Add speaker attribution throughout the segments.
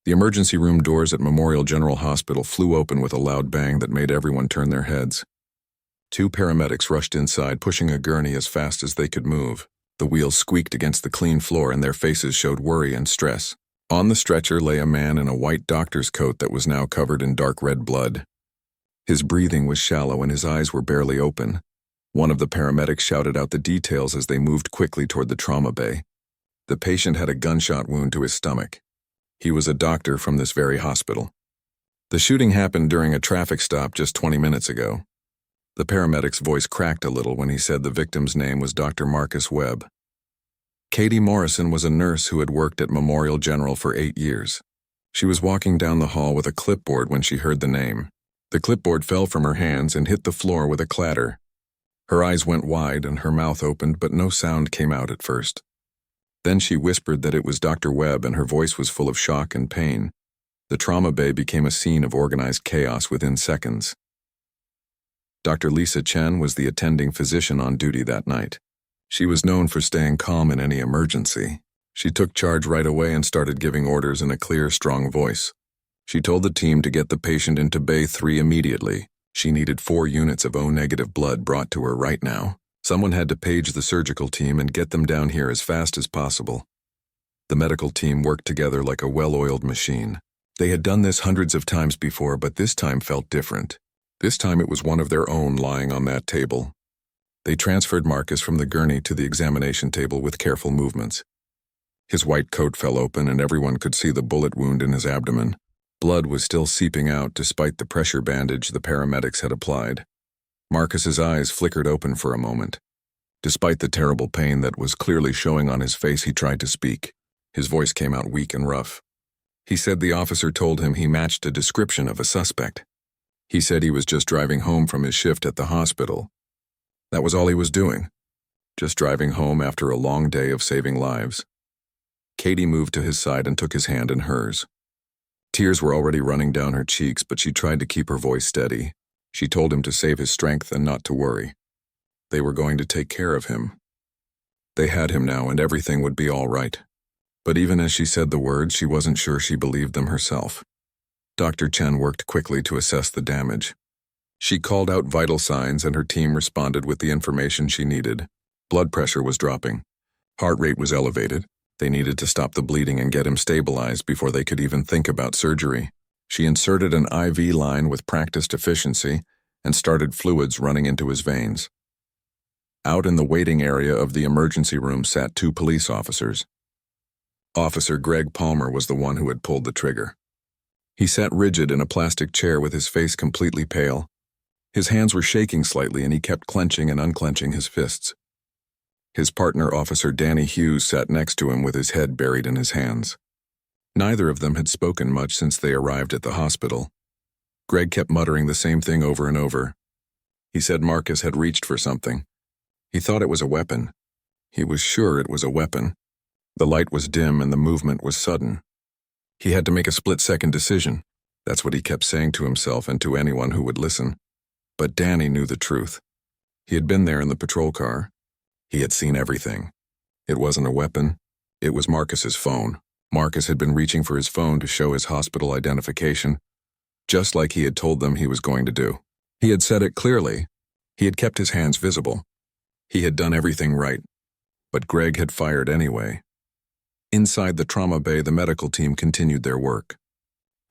Speaker 1: The emergency room doors at Memorial General Hospital flew open with a loud bang that made everyone turn their heads. Two paramedics rushed inside, pushing a gurney as fast as they could move. The wheels squeaked against the clean floor and their faces showed worry and stress. On the stretcher lay a man in a white doctor's coat that was now covered in dark red blood. His breathing was shallow and his eyes were barely open. One of the paramedics shouted out the details as they moved quickly toward the trauma bay. The patient had a gunshot wound to his stomach. He was a doctor from this very hospital. The shooting happened during a traffic stop just 20 minutes ago. The paramedic's voice cracked a little when he said the victim's name was Dr. Marcus Webb. Katie Morrison was a nurse who had worked at Memorial General for 8 years. She was walking down the hall with a clipboard when she heard the name. The clipboard fell from her hands and hit the floor with a clatter. Her eyes went wide and her mouth opened, but no sound came out at first. Then she whispered that it was Dr. Webb, and her voice was full of shock and pain. The trauma bay became a scene of organized chaos within seconds. Dr. Lisa Chen was the attending physician on duty that night. She was known for staying calm in any emergency. She took charge right away and started giving orders in a clear, strong voice. She told the team to get the patient into Bay 3 immediately. She needed 4 units of O-negative blood brought to her right now. Someone had to page the surgical team and get them down here as fast as possible. The medical team worked together like a well-oiled machine. They had done this hundreds of times before, but this time felt different. This time it was one of their own lying on that table. They transferred Marcus from the gurney to the examination table with careful movements. His white coat fell open and everyone could see the bullet wound in his abdomen. Blood was still seeping out despite the pressure bandage the paramedics had applied. Marcus's eyes flickered open for a moment. Despite the terrible pain that was clearly showing on his face, he tried to speak. His voice came out weak and rough. He said the officer told him he matched a description of a suspect. He said he was just driving home from his shift at the hospital. That was all he was doing. Just driving home after a long day of saving lives. Katie moved to his side and took his hand in hers. Tears were already running down her cheeks, but she tried to keep her voice steady. She told him to save his strength and not to worry. They were going to take care of him. They had him now and everything would be all right. But even as she said the words, she wasn't sure she believed them herself. Dr. Chen worked quickly to assess the damage. She called out vital signs and her team responded with the information she needed. Blood pressure was dropping. Heart rate was elevated. They needed to stop the bleeding and get him stabilized before they could even think about surgery. She inserted an IV line with practiced efficiency and started fluids running into his veins. Out in the waiting area of the emergency room sat 2 police officers. Officer Greg Palmer was the one who had pulled the trigger. He sat rigid in a plastic chair with his face completely pale. His hands were shaking slightly and he kept clenching and unclenching his fists. His partner, Officer Danny Hughes, sat next to him with his head buried in his hands. Neither of them had spoken much since they arrived at the hospital. Greg kept muttering the same thing over and over. He said Marcus had reached for something. He thought it was a weapon. He was sure it was a weapon. The light was dim and the movement was sudden. He had to make a split-second decision. That's what he kept saying to himself and to anyone who would listen. But Danny knew the truth. He had been there in the patrol car. He had seen everything. It wasn't a weapon. It was Marcus's phone. Marcus had been reaching for his phone to show his hospital identification, just like he had told them he was going to do. He had said it clearly. He had kept his hands visible. He had done everything right. But Greg had fired anyway. Inside the trauma bay, the medical team continued their work.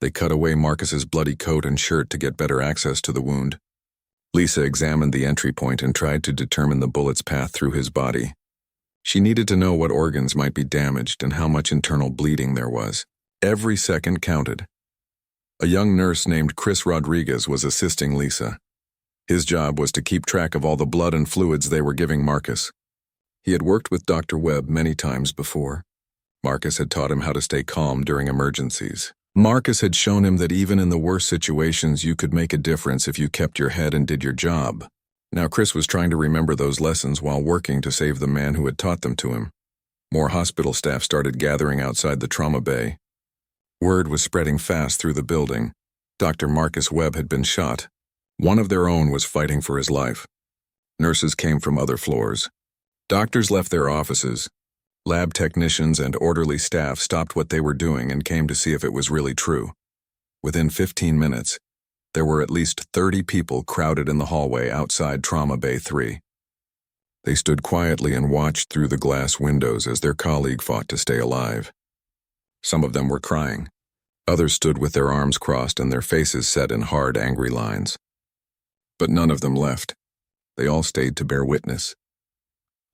Speaker 1: They cut away Marcus's bloody coat and shirt to get better access to the wound. Lisa examined the entry point and tried to determine the bullet's path through his body. She needed to know what organs might be damaged and how much internal bleeding there was. Every second counted. A young nurse named Chris Rodriguez was assisting Lisa. His job was to keep track of all the blood and fluids they were giving Marcus. He had worked with Dr. Webb many times before. Marcus had taught him how to stay calm during emergencies. Marcus had shown him that even in the worst situations you could make a difference if you kept your head and did your job. Now Chris was trying to remember those lessons while working to save the man who had taught them to him. More hospital staff started gathering outside the trauma bay. Word was spreading fast through the building. Dr. Marcus Webb had been shot. One of their own was fighting for his life. Nurses came from other floors. Doctors left their offices. Lab technicians and orderly staff stopped what they were doing and came to see if it was really true. Within 15 minutes, there were at least 30 people crowded in the hallway outside Trauma Bay 3. They stood quietly and watched through the glass windows as their colleague fought to stay alive. Some of them were crying. Others stood with their arms crossed and their faces set in hard, angry lines. But none of them left. They all stayed to bear witness.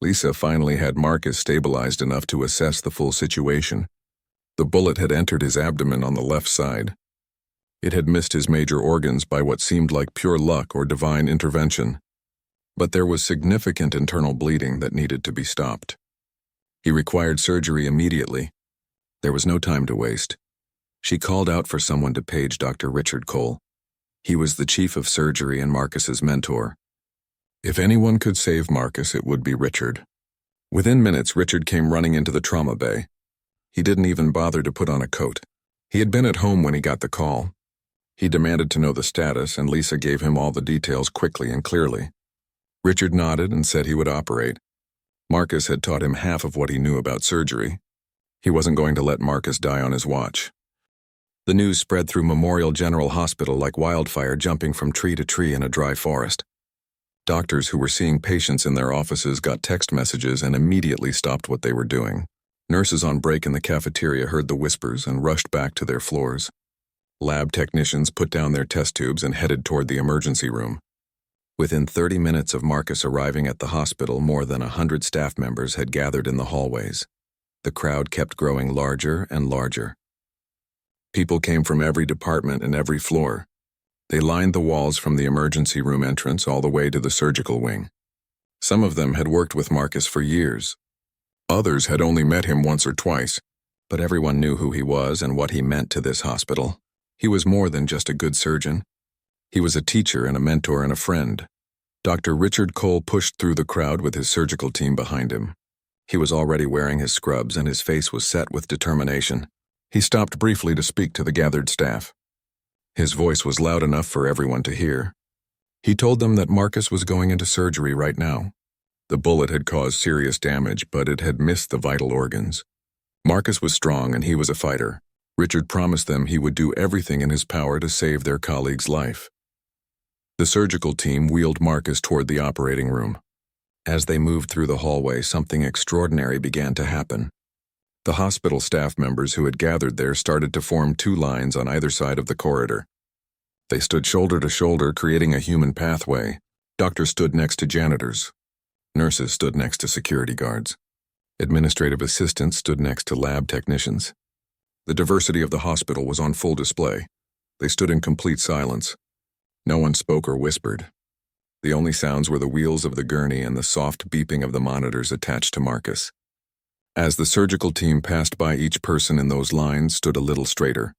Speaker 1: Lisa finally had Marcus stabilized enough to assess the full situation. The bullet had entered his abdomen on the left side. It had missed his major organs by what seemed like pure luck or divine intervention. But there was significant internal bleeding that needed to be stopped. He required surgery immediately. There was no time to waste. She called out for someone to page Dr. Richard Cole. He was the chief of surgery and Marcus's mentor. If anyone could save Marcus, it would be Richard. Within minutes, Richard came running into the trauma bay. He didn't even bother to put on a coat. He had been at home when he got the call. He demanded to know the status, and Lisa gave him all the details quickly and clearly. Richard nodded and said he would operate. Marcus had taught him half of what he knew about surgery. He wasn't going to let Marcus die on his watch. The news spread through Memorial General Hospital like wildfire, jumping from tree to tree in a dry forest. Doctors who were seeing patients in their offices got text messages and immediately stopped what they were doing. Nurses on break in the cafeteria heard the whispers and rushed back to their floors. Lab technicians put down their test tubes and headed toward the emergency room. Within 30 minutes of Marcus arriving at the hospital, more than 100 staff members had gathered in the hallways. The crowd kept growing larger and larger. People came from every department and every floor. They lined the walls from the emergency room entrance all the way to the surgical wing. Some of them had worked with Marcus for years. Others had only met him once or twice, but everyone knew who he was and what he meant to this hospital. He was more than just a good surgeon. He was a teacher and a mentor and a friend. Dr. Richard Cole pushed through the crowd with his surgical team behind him. He was already wearing his scrubs and his face was set with determination. He stopped briefly to speak to the gathered staff. His voice was loud enough for everyone to hear. He told them that Marcus was going into surgery right now. The bullet had caused serious damage, but it had missed the vital organs. Marcus was strong and he was a fighter. Richard promised them he would do everything in his power to save their colleague's life. The surgical team wheeled Marcus toward the operating room. As they moved through the hallway, something extraordinary began to happen. The hospital staff members who had gathered there started to form two lines on either side of the corridor. They stood shoulder to shoulder, creating a human pathway. Doctors stood next to janitors. Nurses stood next to security guards. Administrative assistants stood next to lab technicians. The diversity of the hospital was on full display. They stood in complete silence. No one spoke or whispered. The only sounds were the wheels of the gurney and the soft beeping of the monitors attached to Marcus. As the surgical team passed by, each person in those lines stood a little straighter.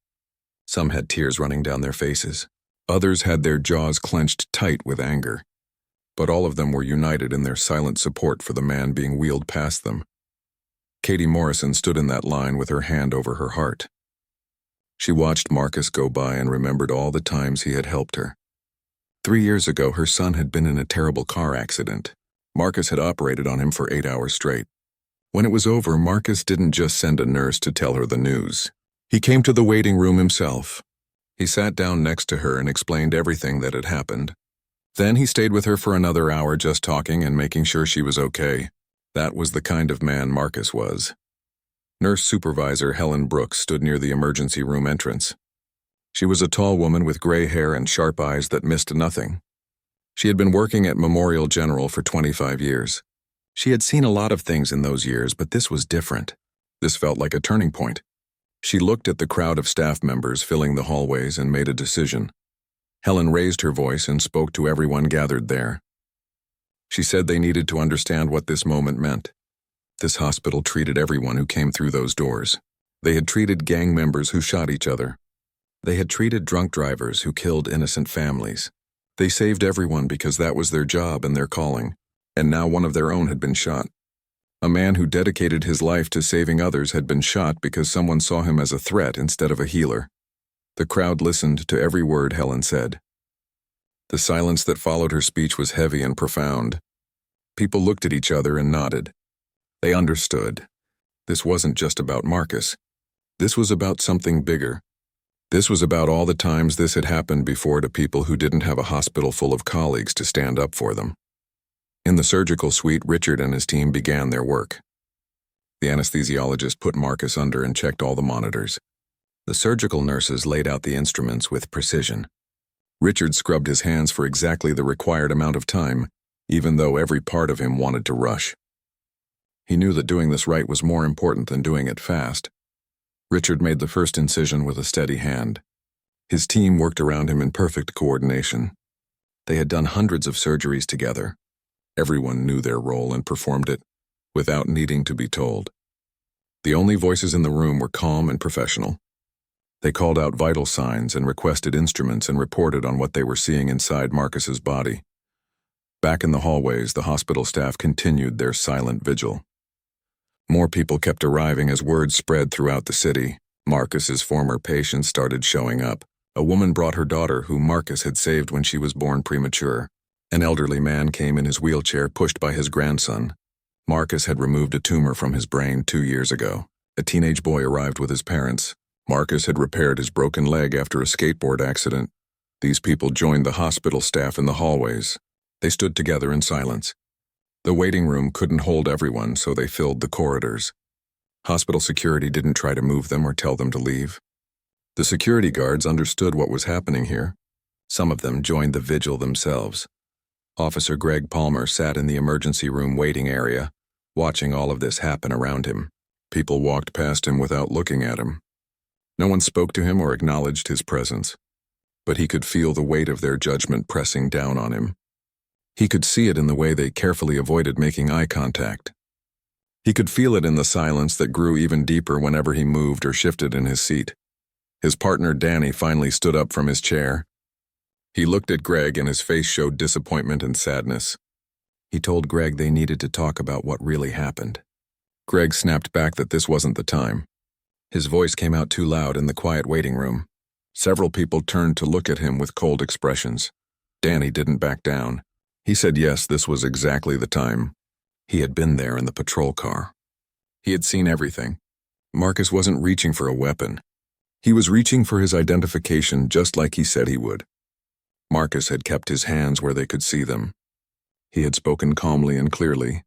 Speaker 1: Some had tears running down their faces. Others had their jaws clenched tight with anger. But all of them were united in their silent support for the man being wheeled past them. Katie Morrison stood in that line with her hand over her heart. She watched Marcus go by and remembered all the times he had helped her. 3 years ago, her son had been in a terrible car accident. Marcus had operated on him for 8 hours straight. When it was over, Marcus didn't just send a nurse to tell her the news. He came to the waiting room himself. He sat down next to her and explained everything that had happened. Then he stayed with her for another hour, just talking and making sure she was okay. That was the kind of man Marcus was. Nurse supervisor Helen Brooks stood near the emergency room entrance. She was a tall woman with gray hair and sharp eyes that missed nothing. She had been working at Memorial General for 25 years. She had seen a lot of things in those years, but this was different. This felt like a turning point. She looked at the crowd of staff members filling the hallways and made a decision. Helen raised her voice and spoke to everyone gathered there. She said they needed to understand what this moment meant. This hospital treated everyone who came through those doors. They had treated gang members who shot each other. They had treated drunk drivers who killed innocent families. They saved everyone because that was their job and their calling. And now one of their own had been shot. A man who dedicated his life to saving others had been shot because someone saw him as a threat instead of a healer. The crowd listened to every word Helen said. The silence that followed her speech was heavy and profound. People looked at each other and nodded. They understood. This wasn't just about Marcus. This was about something bigger. This was about all the times this had happened before to people who didn't have a hospital full of colleagues to stand up for them. In the surgical suite, Richard and his team began their work. The anesthesiologist put Marcus under and checked all the monitors. The surgical nurses laid out the instruments with precision. Richard scrubbed his hands for exactly the required amount of time, even though every part of him wanted to rush. He knew that doing this right was more important than doing it fast. Richard made the first incision with a steady hand. His team worked around him in perfect coordination. They had done hundreds of surgeries together. Everyone knew their role and performed it, without needing to be told. The only voices in the room were calm and professional. They called out vital signs and requested instruments and reported on what they were seeing inside Marcus's body. Back in the hallways, the hospital staff continued their silent vigil. More people kept arriving as word spread throughout the city. Marcus's former patients started showing up. A woman brought her daughter, who Marcus had saved when she was born premature. An elderly man came in his wheelchair, pushed by his grandson. Marcus had removed a tumor from his brain 2 years ago. A teenage boy arrived with his parents. Marcus had repaired his broken leg after a skateboard accident. These people joined the hospital staff in the hallways. They stood together in silence. The waiting room couldn't hold everyone, so they filled the corridors. Hospital security didn't try to move them or tell them to leave. The security guards understood what was happening here. Some of them joined the vigil themselves. Officer Greg Palmer sat in the emergency room waiting area, watching all of this happen around him. People walked past him without looking at him. No one spoke to him or acknowledged his presence, but he could feel the weight of their judgment pressing down on him. He could see it in the way they carefully avoided making eye contact. He could feel it in the silence that grew even deeper whenever he moved or shifted in his seat. His partner Danny finally stood up from his chair. He looked at Greg and his face showed disappointment and sadness. He told Greg they needed to talk about what really happened. Greg snapped back that this wasn't the time. His voice came out too loud in the quiet waiting room. Several people turned to look at him with cold expressions. Danny didn't back down. He said yes, this was exactly the time. He had been there in the patrol car. He had seen everything. Marcus wasn't reaching for a weapon. He was reaching for his identification, just like he said he would. Marcus had kept his hands where they could see them. He had spoken calmly and clearly.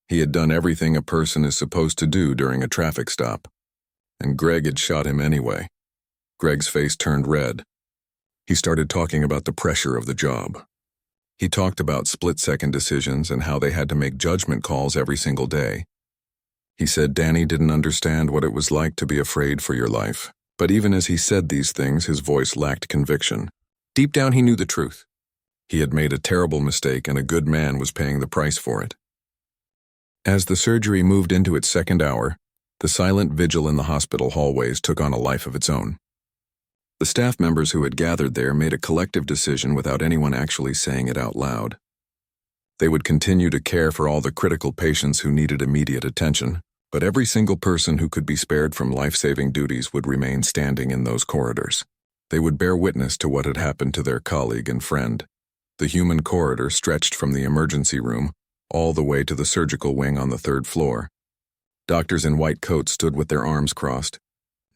Speaker 1: He had done everything a person is supposed to do during a traffic stop. And Greg had shot him anyway. Greg's face turned red. He started talking about the pressure of the job. He talked about split-second decisions and how they had to make judgment calls every single day. He said Danny didn't understand what it was like to be afraid for your life. But even as he said these things, his voice lacked conviction. Deep down, he knew the truth. He had made a terrible mistake, and a good man was paying the price for it. As the surgery moved into its second hour, the silent vigil in the hospital hallways took on a life of its own. The staff members who had gathered there made a collective decision without anyone actually saying it out loud. They would continue to care for all the critical patients who needed immediate attention, but every single person who could be spared from life-saving duties would remain standing in those corridors. They would bear witness to what had happened to their colleague and friend. The human corridor stretched from the emergency room all the way to the surgical wing on the 3rd floor. Doctors in white coats stood with their arms crossed.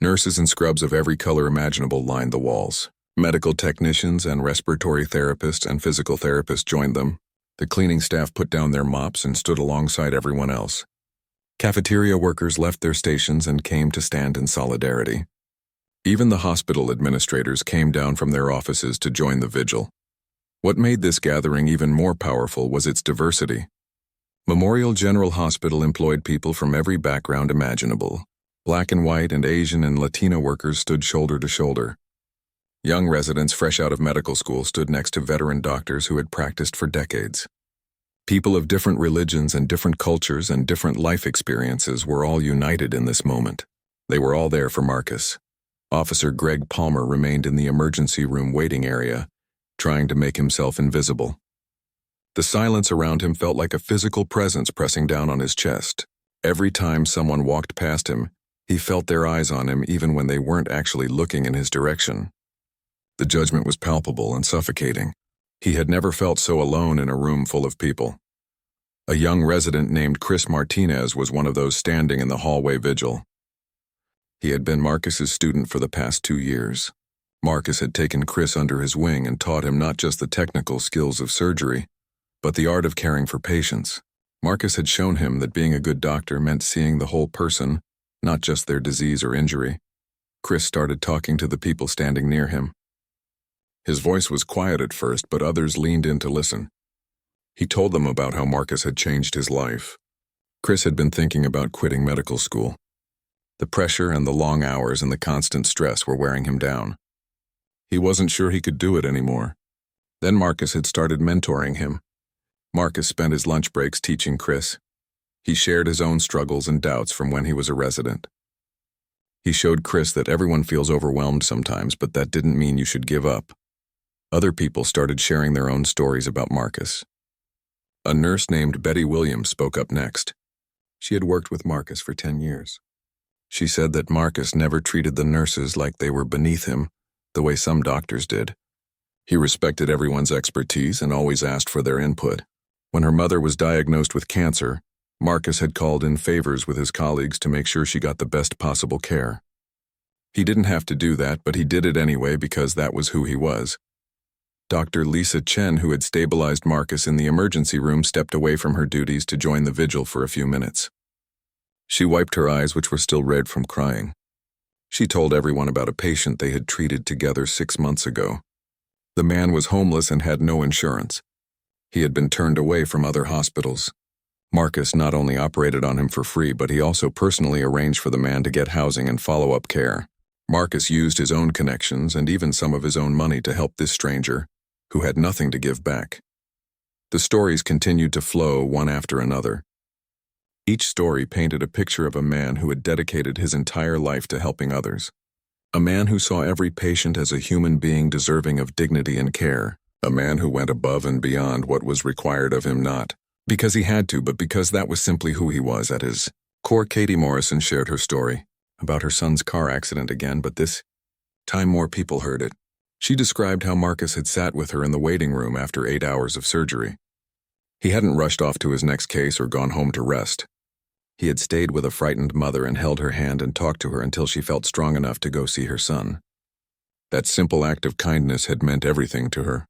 Speaker 1: Nurses in scrubs of every color imaginable lined the walls. Medical technicians and respiratory therapists and physical therapists joined them. The cleaning staff put down their mops and stood alongside everyone else. Cafeteria workers left their stations and came to stand in solidarity. Even the hospital administrators came down from their offices to join the vigil. What made this gathering even more powerful was its diversity. Memorial General Hospital employed people from every background imaginable. Black and white and Asian and Latino workers stood shoulder to shoulder. Young residents fresh out of medical school stood next to veteran doctors who had practiced for decades. People of different religions and different cultures and different life experiences were all united in this moment. They were all there for Marcus. Officer Greg Palmer remained in the emergency room waiting area, trying to make himself invisible. The silence around him felt like a physical presence pressing down on his chest. Every time someone walked past him, he felt their eyes on him even when they weren't actually looking in his direction. The judgment was palpable and suffocating. He had never felt so alone in a room full of people. A young resident named Chris Martinez was one of those standing in the hallway vigil. He had been Marcus's student for the past 2 years. Marcus had taken Chris under his wing and taught him not just the technical skills of surgery, but the art of caring for patients. Marcus had shown him that being a good doctor meant seeing the whole person, not just their disease or injury. Chris started talking to the people standing near him. His voice was quiet at first, but others leaned in to listen. He told them about how Marcus had changed his life. Chris had been thinking about quitting medical school. The pressure and the long hours and the constant stress were wearing him down. He wasn't sure he could do it anymore. Then Marcus had started mentoring him. Marcus spent his lunch breaks teaching Chris. He shared his own struggles and doubts from when he was a resident. He showed Chris that everyone feels overwhelmed sometimes, but that didn't mean you should give up. Other people started sharing their own stories about Marcus. A nurse named Betty Williams spoke up next. She had worked with Marcus for 10 years. She said that Marcus never treated the nurses like they were beneath him, the way some doctors did. He respected everyone's expertise and always asked for their input. When her mother was diagnosed with cancer, Marcus had called in favors with his colleagues to make sure she got the best possible care. He didn't have to do that, but he did it anyway because that was who he was. Dr. Lisa Chen, who had stabilized Marcus in the emergency room, stepped away from her duties to join the vigil for a few minutes. She wiped her eyes, which were still red from crying. She told everyone about a patient they had treated together 6 months ago. The man was homeless and had no insurance. He had been turned away from other hospitals. Marcus not only operated on him for free, but he also personally arranged for the man to get housing and follow-up care. Marcus used his own connections and even some of his own money to help this stranger, who had nothing to give back. The stories continued to flow one after another. Each story painted a picture of a man who had dedicated his entire life to helping others. A man who saw every patient as a human being deserving of dignity and care. A man who went above and beyond what was required of him, not because he had to, but because that was simply who he was at his core. Katie Morrison shared her story about her son's car accident again, but this time more people heard it. She described how Marcus had sat with her in the waiting room after 8 hours of surgery. He hadn't rushed off to his next case or gone home to rest. He had stayed with a frightened mother and held her hand and talked to her until she felt strong enough to go see her son. That simple act of kindness had meant everything to her.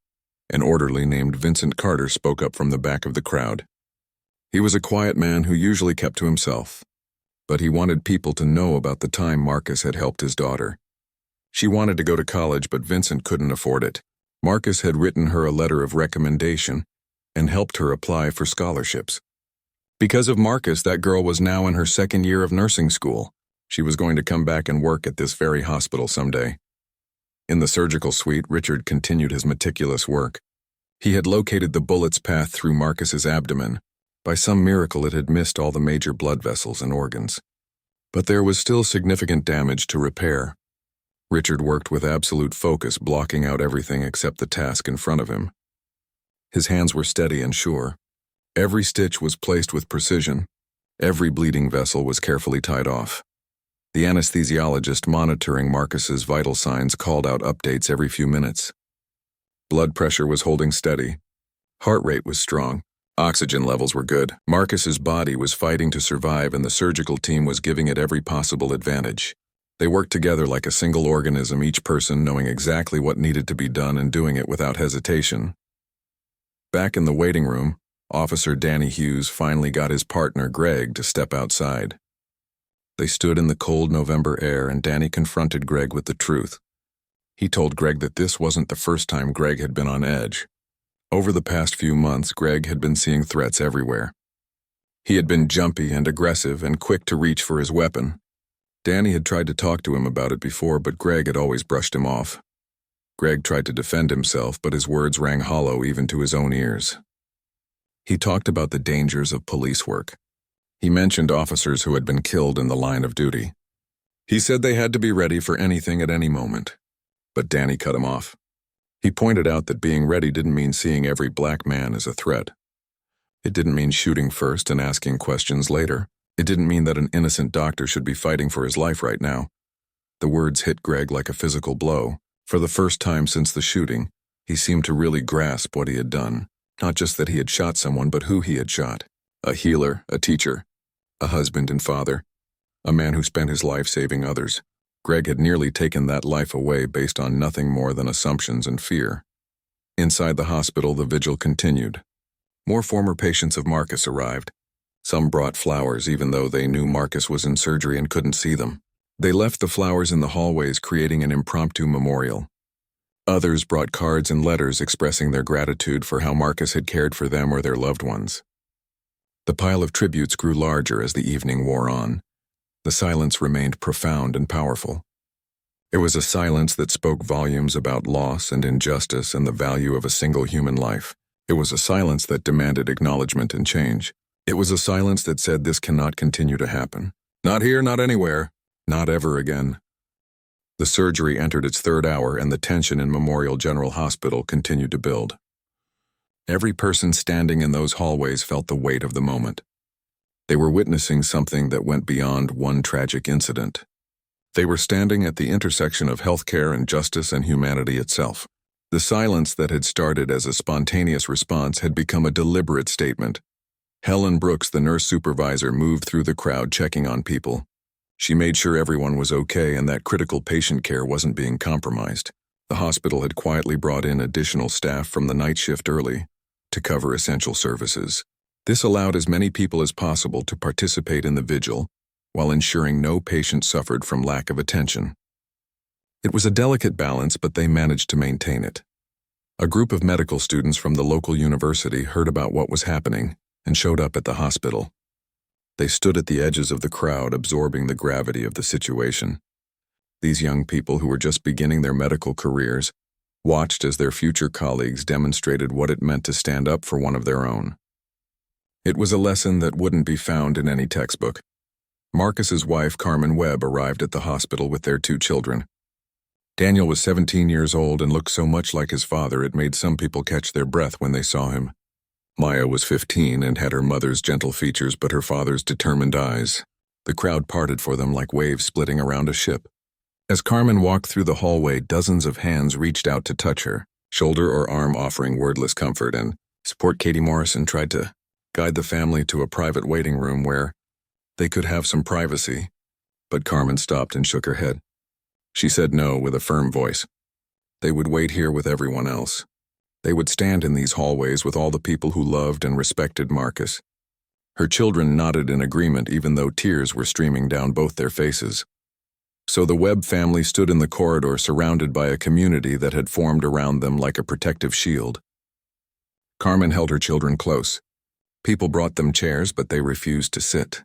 Speaker 1: An orderly named Vincent Carter spoke up from the back of the crowd. He was a quiet man who usually kept to himself, but he wanted people to know about the time Marcus had helped his daughter. She wanted to go to college, but Vincent couldn't afford it. Marcus had written her a letter of recommendation and helped her apply for scholarships. Because of Marcus, that girl was now in her 2nd year of nursing school. She was going to come back and work at this very hospital someday. In the surgical suite, Richard continued his meticulous work. He had located the bullet's path through Marcus's abdomen. By some miracle, it had missed all the major blood vessels and organs. But there was still significant damage to repair. Richard worked with absolute focus, blocking out everything except the task in front of him. His hands were steady and sure. Every stitch was placed with precision. Every bleeding vessel was carefully tied off. The anesthesiologist monitoring Marcus's vital signs called out updates every few minutes. Blood pressure was holding steady. Heart rate was strong. Oxygen levels were good. Marcus's body was fighting to survive, and the surgical team was giving it every possible advantage. They worked together like a single organism, each person knowing exactly what needed to be done and doing it without hesitation. Back in the waiting room, Officer Danny Hughes finally got his partner Greg to step outside. They stood in the cold November air, and Danny confronted Greg with the truth. He told Greg that this wasn't the first time Greg had been on edge. Over the past few months, Greg had been seeing threats everywhere. He had been jumpy and aggressive and quick to reach for his weapon. Danny had tried to talk to him about it before, but Greg had always brushed him off. Greg tried to defend himself, but his words rang hollow even to his own ears. He talked about the dangers of police work. He mentioned officers who had been killed in the line of duty. He said they had to be ready for anything at any moment. But Danny cut him off. He pointed out that being ready didn't mean seeing every black man as a threat. It didn't mean shooting first and asking questions later. It didn't mean that an innocent doctor should be fighting for his life right now. The words hit Greg like a physical blow. For the first time since the shooting, he seemed to really grasp what he had done. Not just that he had shot someone, but who he had shot. A healer, a teacher, a husband and father, a man who spent his life saving others. Greg had nearly taken that life away based on nothing more than assumptions and fear. Inside the hospital, the vigil continued. More former patients of Marcus arrived. Some brought flowers even though they knew Marcus was in surgery and couldn't see them. They left the flowers in the hallways, creating an impromptu memorial. Others brought cards and letters expressing their gratitude for how Marcus had cared for them or their loved ones. The pile of tributes grew larger as the evening wore on. The silence remained profound and powerful. It was a silence that spoke volumes about loss and injustice and the value of a single human life. It was a silence that demanded acknowledgement and change. It was a silence that said this cannot continue to happen. Not here, not anywhere, not ever again. The surgery entered its third hour and the tension in Memorial General Hospital continued to build. Every person standing in those hallways felt the weight of the moment. They were witnessing something that went beyond one tragic incident. They were standing at the intersection of healthcare and justice and humanity itself. The silence that had started as a spontaneous response had become a deliberate statement. Helen Brooks, the nurse supervisor, moved through the crowd checking on people. She made sure everyone was okay and that critical patient care wasn't being compromised. The hospital had quietly brought in additional staff from the night shift early to cover essential services. This allowed as many people as possible to participate in the vigil while ensuring no patient suffered from lack of attention. It was a delicate balance, but they managed to maintain it. A group of medical students from the local university heard about what was happening and showed up at the hospital. They stood at the edges of the crowd, absorbing the gravity of the situation. These young people, who were just beginning their medical careers, watched as their future colleagues demonstrated what it meant to stand up for one of their own. It was a lesson that wouldn't be found in any textbook. Marcus's wife, Carmen Webb, arrived at the hospital with their 2 children. Daniel was 17 years old and looked so much like his father it made some people catch their breath when they saw him. Maya was 15 and had her mother's gentle features but her father's determined eyes. The crowd parted for them like waves splitting around a ship. As Carmen walked through the hallway, dozens of hands reached out to touch her, shoulder or arm offering wordless comfort and support. Katie Morrison tried to guide the family to a private waiting room where they could have some privacy, but Carmen stopped and shook her head. She said no with a firm voice. They would wait here with everyone else. They would stand in these hallways with all the people who loved and respected Marcus. Her children nodded in agreement even though tears were streaming down both their faces. So the Webb family stood in the corridor surrounded by a community that had formed around them like a protective shield. Carmen held her children close. People brought them chairs, but they refused to sit.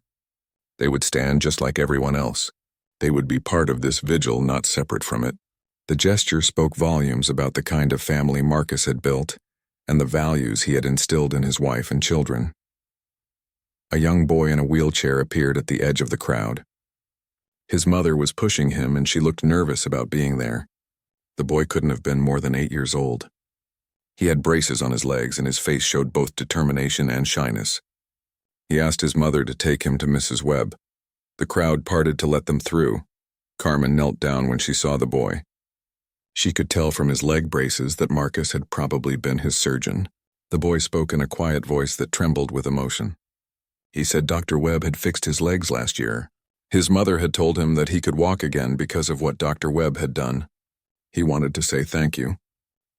Speaker 1: They would stand just like everyone else. They would be part of this vigil, not separate from it. The gesture spoke volumes about the kind of family Marcus had built and the values he had instilled in his wife and children. A young boy in a wheelchair appeared at the edge of the crowd. His mother was pushing him and she looked nervous about being there. The boy couldn't have been more than 8 years old. He had braces on his legs and his face showed both determination and shyness. He asked his mother to take him to Mrs. Webb. The crowd parted to let them through. Carmen knelt down when she saw the boy. She could tell from his leg braces that Marcus had probably been his surgeon. The boy spoke in a quiet voice that trembled with emotion. He said Dr. Webb had fixed his legs last year. His mother had told him that he could walk again because of what Dr. Webb had done. He wanted to say thank you.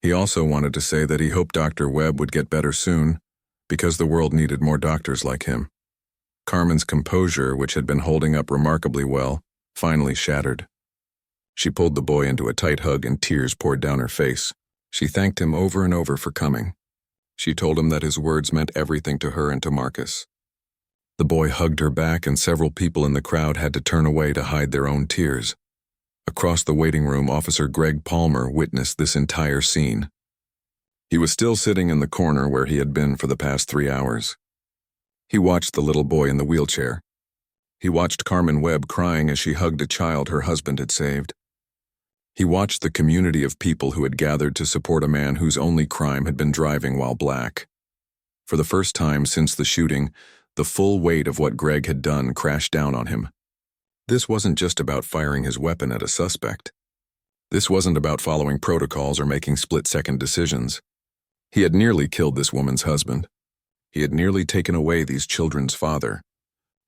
Speaker 1: He also wanted to say that he hoped Dr. Webb would get better soon because the world needed more doctors like him. Carmen's composure, which had been holding up remarkably well, finally shattered. She pulled the boy into a tight hug and tears poured down her face. She thanked him over and over for coming. She told him that his words meant everything to her and to Marcus. The boy hugged her back and several people in the crowd had to turn away to hide their own tears. Across the waiting room, Officer Greg Palmer witnessed this entire scene. He was still sitting in the corner where he had been for the past 3 hours. He watched the little boy in the wheelchair. He watched Carmen Webb crying as she hugged a child her husband had saved. He watched the community of people who had gathered to support a man whose only crime had been driving while black. For the first time since the shooting, the full weight of what Greg had done crashed down on him. This wasn't just about firing his weapon at a suspect. This wasn't about following protocols or making split-second decisions. He had nearly killed this woman's husband. He had nearly taken away these children's father.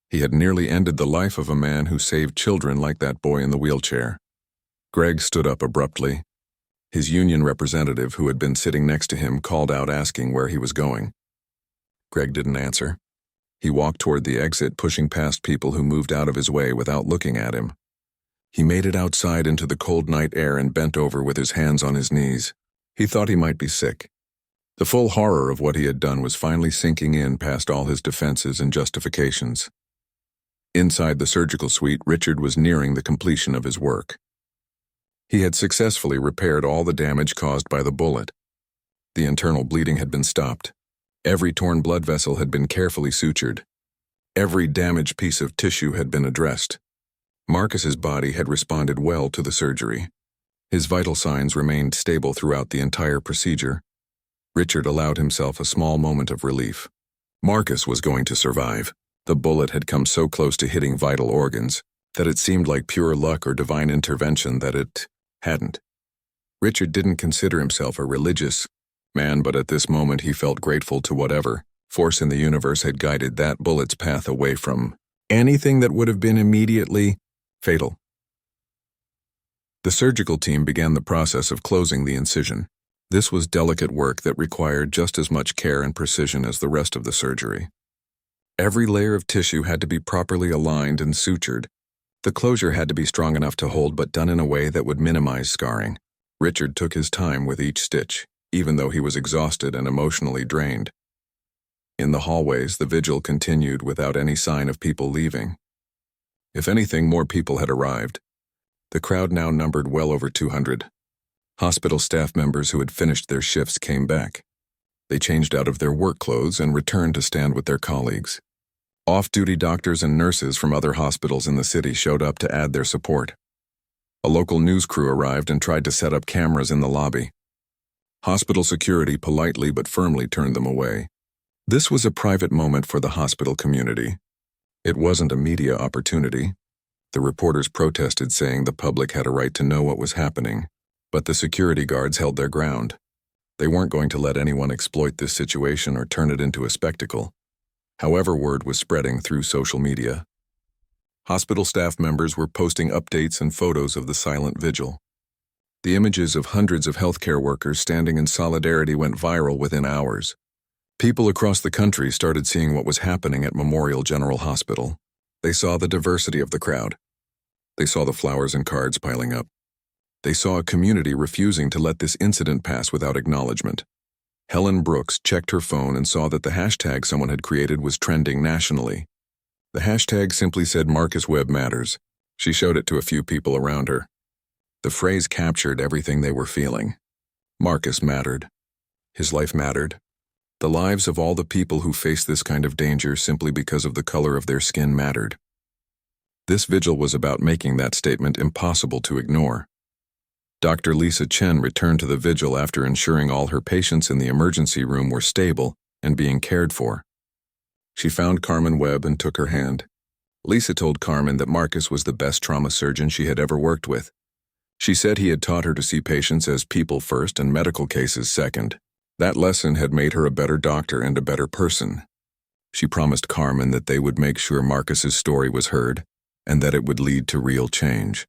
Speaker 1: He had nearly ended the life of a man who saved children like that boy in the wheelchair. Greg stood up abruptly. His union representative, who had been sitting next to him, called out asking where he was going. Greg didn't answer. He walked toward the exit, pushing past people who moved out of his way without looking at him. He made it outside into the cold night air and bent over with his hands on his knees. He thought he might be sick. The full horror of what he had done was finally sinking in past all his defenses and justifications. Inside the surgical suite, Richard was nearing the completion of his work. He had successfully repaired all the damage caused by the bullet. The internal bleeding had been stopped. Every torn blood vessel had been carefully sutured. Every damaged piece of tissue had been addressed. Marcus's body had responded well to the surgery. His vital signs remained stable throughout the entire procedure. Richard allowed himself a small moment of relief. Marcus was going to survive. The bullet had come so close to hitting vital organs that it seemed like pure luck or divine intervention that it hadn't. Richard didn't consider himself a religious man, but at this moment he felt grateful to whatever force in the universe had guided that bullet's path away from anything that would have been immediately fatal. The surgical team began the process of closing the incision. This was delicate work that required just as much care and precision as the rest of the surgery. Every layer of tissue had to be properly aligned and sutured. The closure had to be strong enough to hold, but done in a way that would minimize scarring. Richard took his time with each stitch, even though he was exhausted and emotionally drained. In the hallways, the vigil continued without any sign of people leaving. If anything, more people had arrived. The crowd now numbered well over 200. Hospital staff members who had finished their shifts came back. They changed out of their work clothes and returned to stand with their colleagues. Off-duty doctors and nurses from other hospitals in the city showed up to add their support. A local news crew arrived and tried to set up cameras in the lobby. Hospital security politely but firmly turned them away. This was a private moment for the hospital community. It wasn't a media opportunity. The reporters protested, saying the public had a right to know what was happening, but the security guards held their ground. They weren't going to let anyone exploit this situation or turn it into a spectacle. However, word was spreading through social media. Hospital staff members were posting updates and photos of the silent vigil. The images of hundreds of healthcare workers standing in solidarity went viral within hours. People across the country started seeing what was happening at Memorial General Hospital. They saw the diversity of the crowd. They saw the flowers and cards piling up. They saw a community refusing to let this incident pass without acknowledgement. Helen Brooks checked her phone and saw that the hashtag someone had created was trending nationally. The hashtag simply said Marcus Webb matters. She showed it to a few people around her. The phrase captured everything they were feeling. Marcus mattered. His life mattered. The lives of all the people who faced this kind of danger simply because of the color of their skin mattered. This vigil was about making that statement impossible to ignore. Dr. Lisa Chen returned to the vigil after ensuring all her patients in the emergency room were stable and being cared for. She found Carmen Webb and took her hand. Lisa told Carmen that Marcus was the best trauma surgeon she had ever worked with. She said he had taught her to see patients as people first and medical cases second. That lesson had made her a better doctor and a better person. She promised Carmen that they would make sure Marcus's story was heard and that it would lead to real change.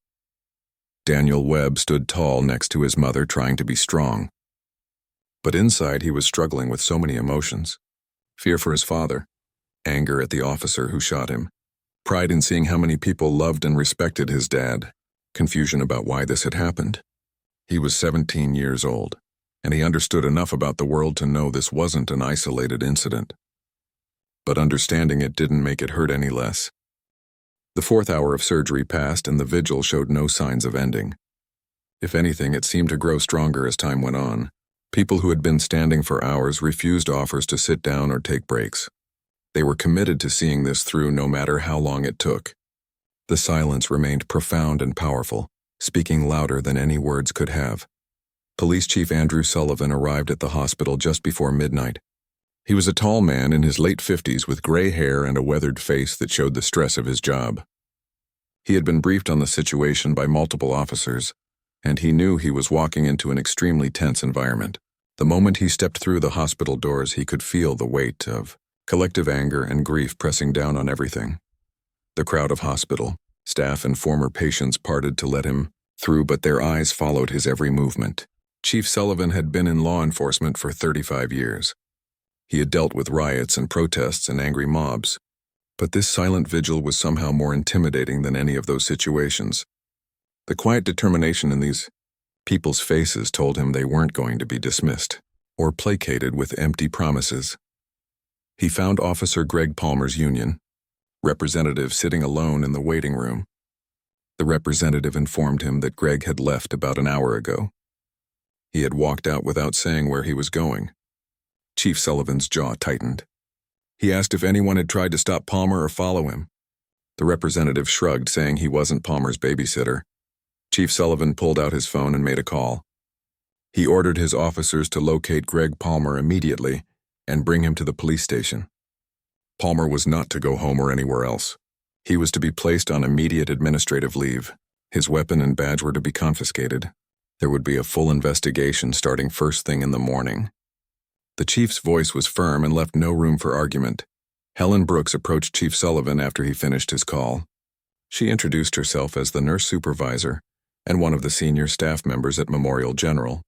Speaker 1: Daniel Webb stood tall next to his mother, trying to be strong. But inside he was struggling with so many emotions. Fear for his father, anger at the officer who shot him, pride in seeing how many people loved and respected his dad, confusion about why this had happened. He was 17 years old, and he understood enough about the world to know this wasn't an isolated incident. But understanding it didn't make it hurt any less. The 4th hour of surgery passed and the vigil showed no signs of ending. If anything, it seemed to grow stronger as time went on. People who had been standing for hours refused offers to sit down or take breaks. They were committed to seeing this through no matter how long it took. The silence remained profound and powerful, speaking louder than any words could have. Police Chief Andrew Sullivan arrived at the hospital just before midnight. He was a tall man in his late 50s with gray hair and a weathered face that showed the stress of his job. He had been briefed on the situation by multiple officers, and he knew he was walking into an extremely tense environment. The moment he stepped through the hospital doors, he could feel the weight of collective anger and grief pressing down on everything. The crowd of hospital, staff and former patients parted to let him through, but their eyes followed his every movement. Chief Sullivan had been in law enforcement for 35 years. He had dealt with riots and protests and angry mobs, but this silent vigil was somehow more intimidating than any of those situations. The quiet determination in these people's faces told him they weren't going to be dismissed or placated with empty promises. He found Officer Greg Palmer's union representative sitting alone in the waiting room. The representative informed him that Greg had left about an hour ago. He had walked out without saying where he was going. Chief Sullivan's jaw tightened. He asked if anyone had tried to stop Palmer or follow him. The representative shrugged, saying he wasn't Palmer's babysitter. Chief Sullivan pulled out his phone and made a call. He ordered his officers to locate Greg Palmer immediately and bring him to the police station. Palmer was not to go home or anywhere else. He was to be placed on immediate administrative leave. His weapon and badge were to be confiscated. There would be a full investigation starting first thing in the morning. The chief's voice was firm and left no room for argument. Helen Brooks approached Chief Sullivan after he finished his call. She introduced herself as the nurse supervisor and one of the senior staff members at Memorial General.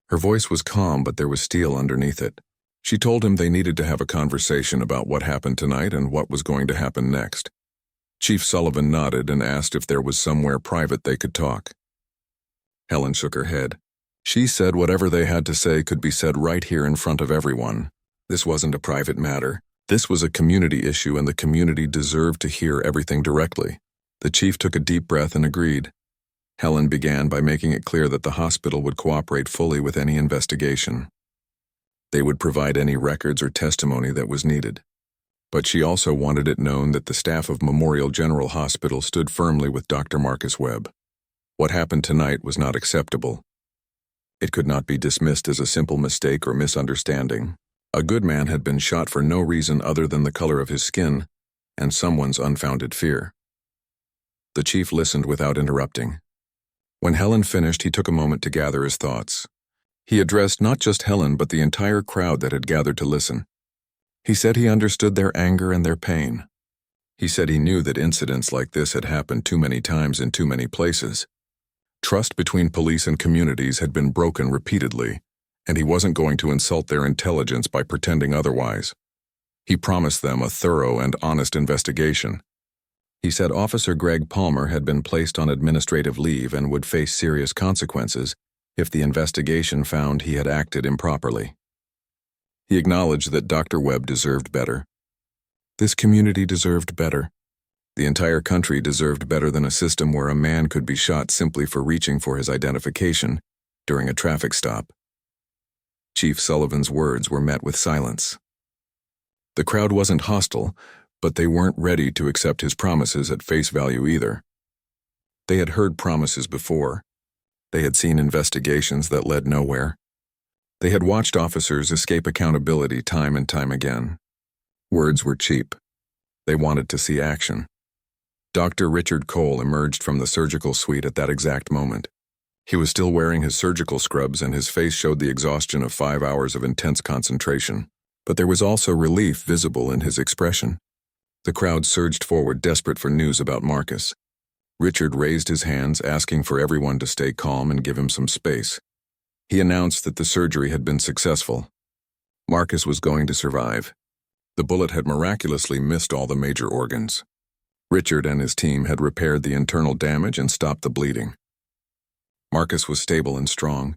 Speaker 1: Her voice was calm, but there was steel underneath it. She told him they needed to have a conversation about what happened tonight and what was going to happen next. Chief Sullivan nodded and asked if there was somewhere private they could talk. Helen shook her head. She said whatever they had to say could be said right here in front of everyone. This wasn't a private matter. This was a community issue, and the community deserved to hear everything directly. The chief took a deep breath and agreed. Helen began by making it clear that the hospital would cooperate fully with any investigation. They would provide any records or testimony that was needed. But she also wanted it known that the staff of Memorial General Hospital stood firmly with Dr. Marcus Webb. What happened tonight was not acceptable. It could not be dismissed as a simple mistake or misunderstanding. A good man had been shot for no reason other than the color of his skin and someone's unfounded fear. The chief listened without interrupting. When Helen finished, he took a moment to gather his thoughts. He addressed not just Helen, but the entire crowd that had gathered to listen. He said he understood their anger and their pain. He said he knew that incidents like this had happened too many times in too many places. Trust between police and communities had been broken repeatedly, and he wasn't going to insult their intelligence by pretending otherwise. He promised them a thorough and honest investigation. He said Officer Greg Palmer had been placed on administrative leave and would face serious consequences if the investigation found he had acted improperly. He acknowledged that Dr. Webb deserved better. This community deserved better. The entire country deserved better than a system where a man could be shot simply for reaching for his identification during a traffic stop. Chief Sullivan's words were met with silence. The crowd wasn't hostile, but they weren't ready to accept his promises at face value either. They had heard promises before. They had seen investigations that led nowhere. They had watched officers escape accountability time and time again. Words were cheap. They wanted to see action. Dr. Richard Cole emerged from the surgical suite at that exact moment. He was still wearing his surgical scrubs, and his face showed the exhaustion of 5 hours of intense concentration. But there was also relief visible in his expression. The crowd surged forward, desperate for news about Marcus. Richard raised his hands, asking for everyone to stay calm and give him some space. He announced that the surgery had been successful. Marcus was going to survive. The bullet had miraculously missed all the major organs. Richard and his team had repaired the internal damage and stopped the bleeding. Marcus was stable and strong.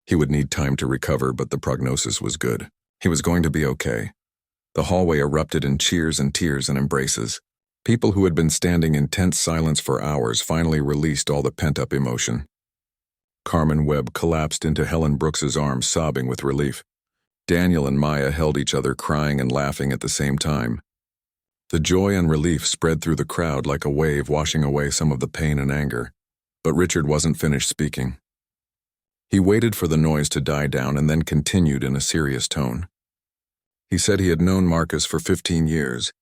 Speaker 1: He would need time to recover, but the prognosis was good. He was going to be okay. The hallway erupted in cheers and tears and embraces. People who had been standing in tense silence for hours finally released all the pent-up emotion. Carmen Webb collapsed into Helen Brooks's arms, sobbing with relief. Daniel and Maya held each other, crying and laughing at the same time. The joy and relief spread through the crowd like a wave, washing away some of the pain and anger. But Richard wasn't finished speaking. He waited for the noise to die down and then continued in a serious tone. He said he had known Marcus for 15 years.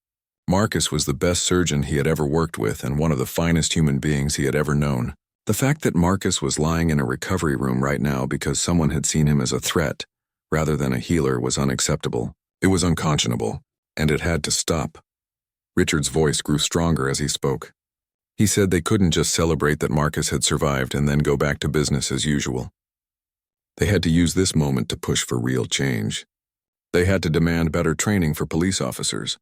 Speaker 1: Marcus was the best surgeon he had ever worked with and one of the finest human beings he had ever known. The fact that Marcus was lying in a recovery room right now because someone had seen him as a threat rather than a healer was unacceptable. It was unconscionable. And it had to stop. Richard's voice grew stronger as he spoke. He said they couldn't just celebrate that Marcus had survived and then go back to business as usual. They had to use this moment to push for real change. They had to demand better training for police officers.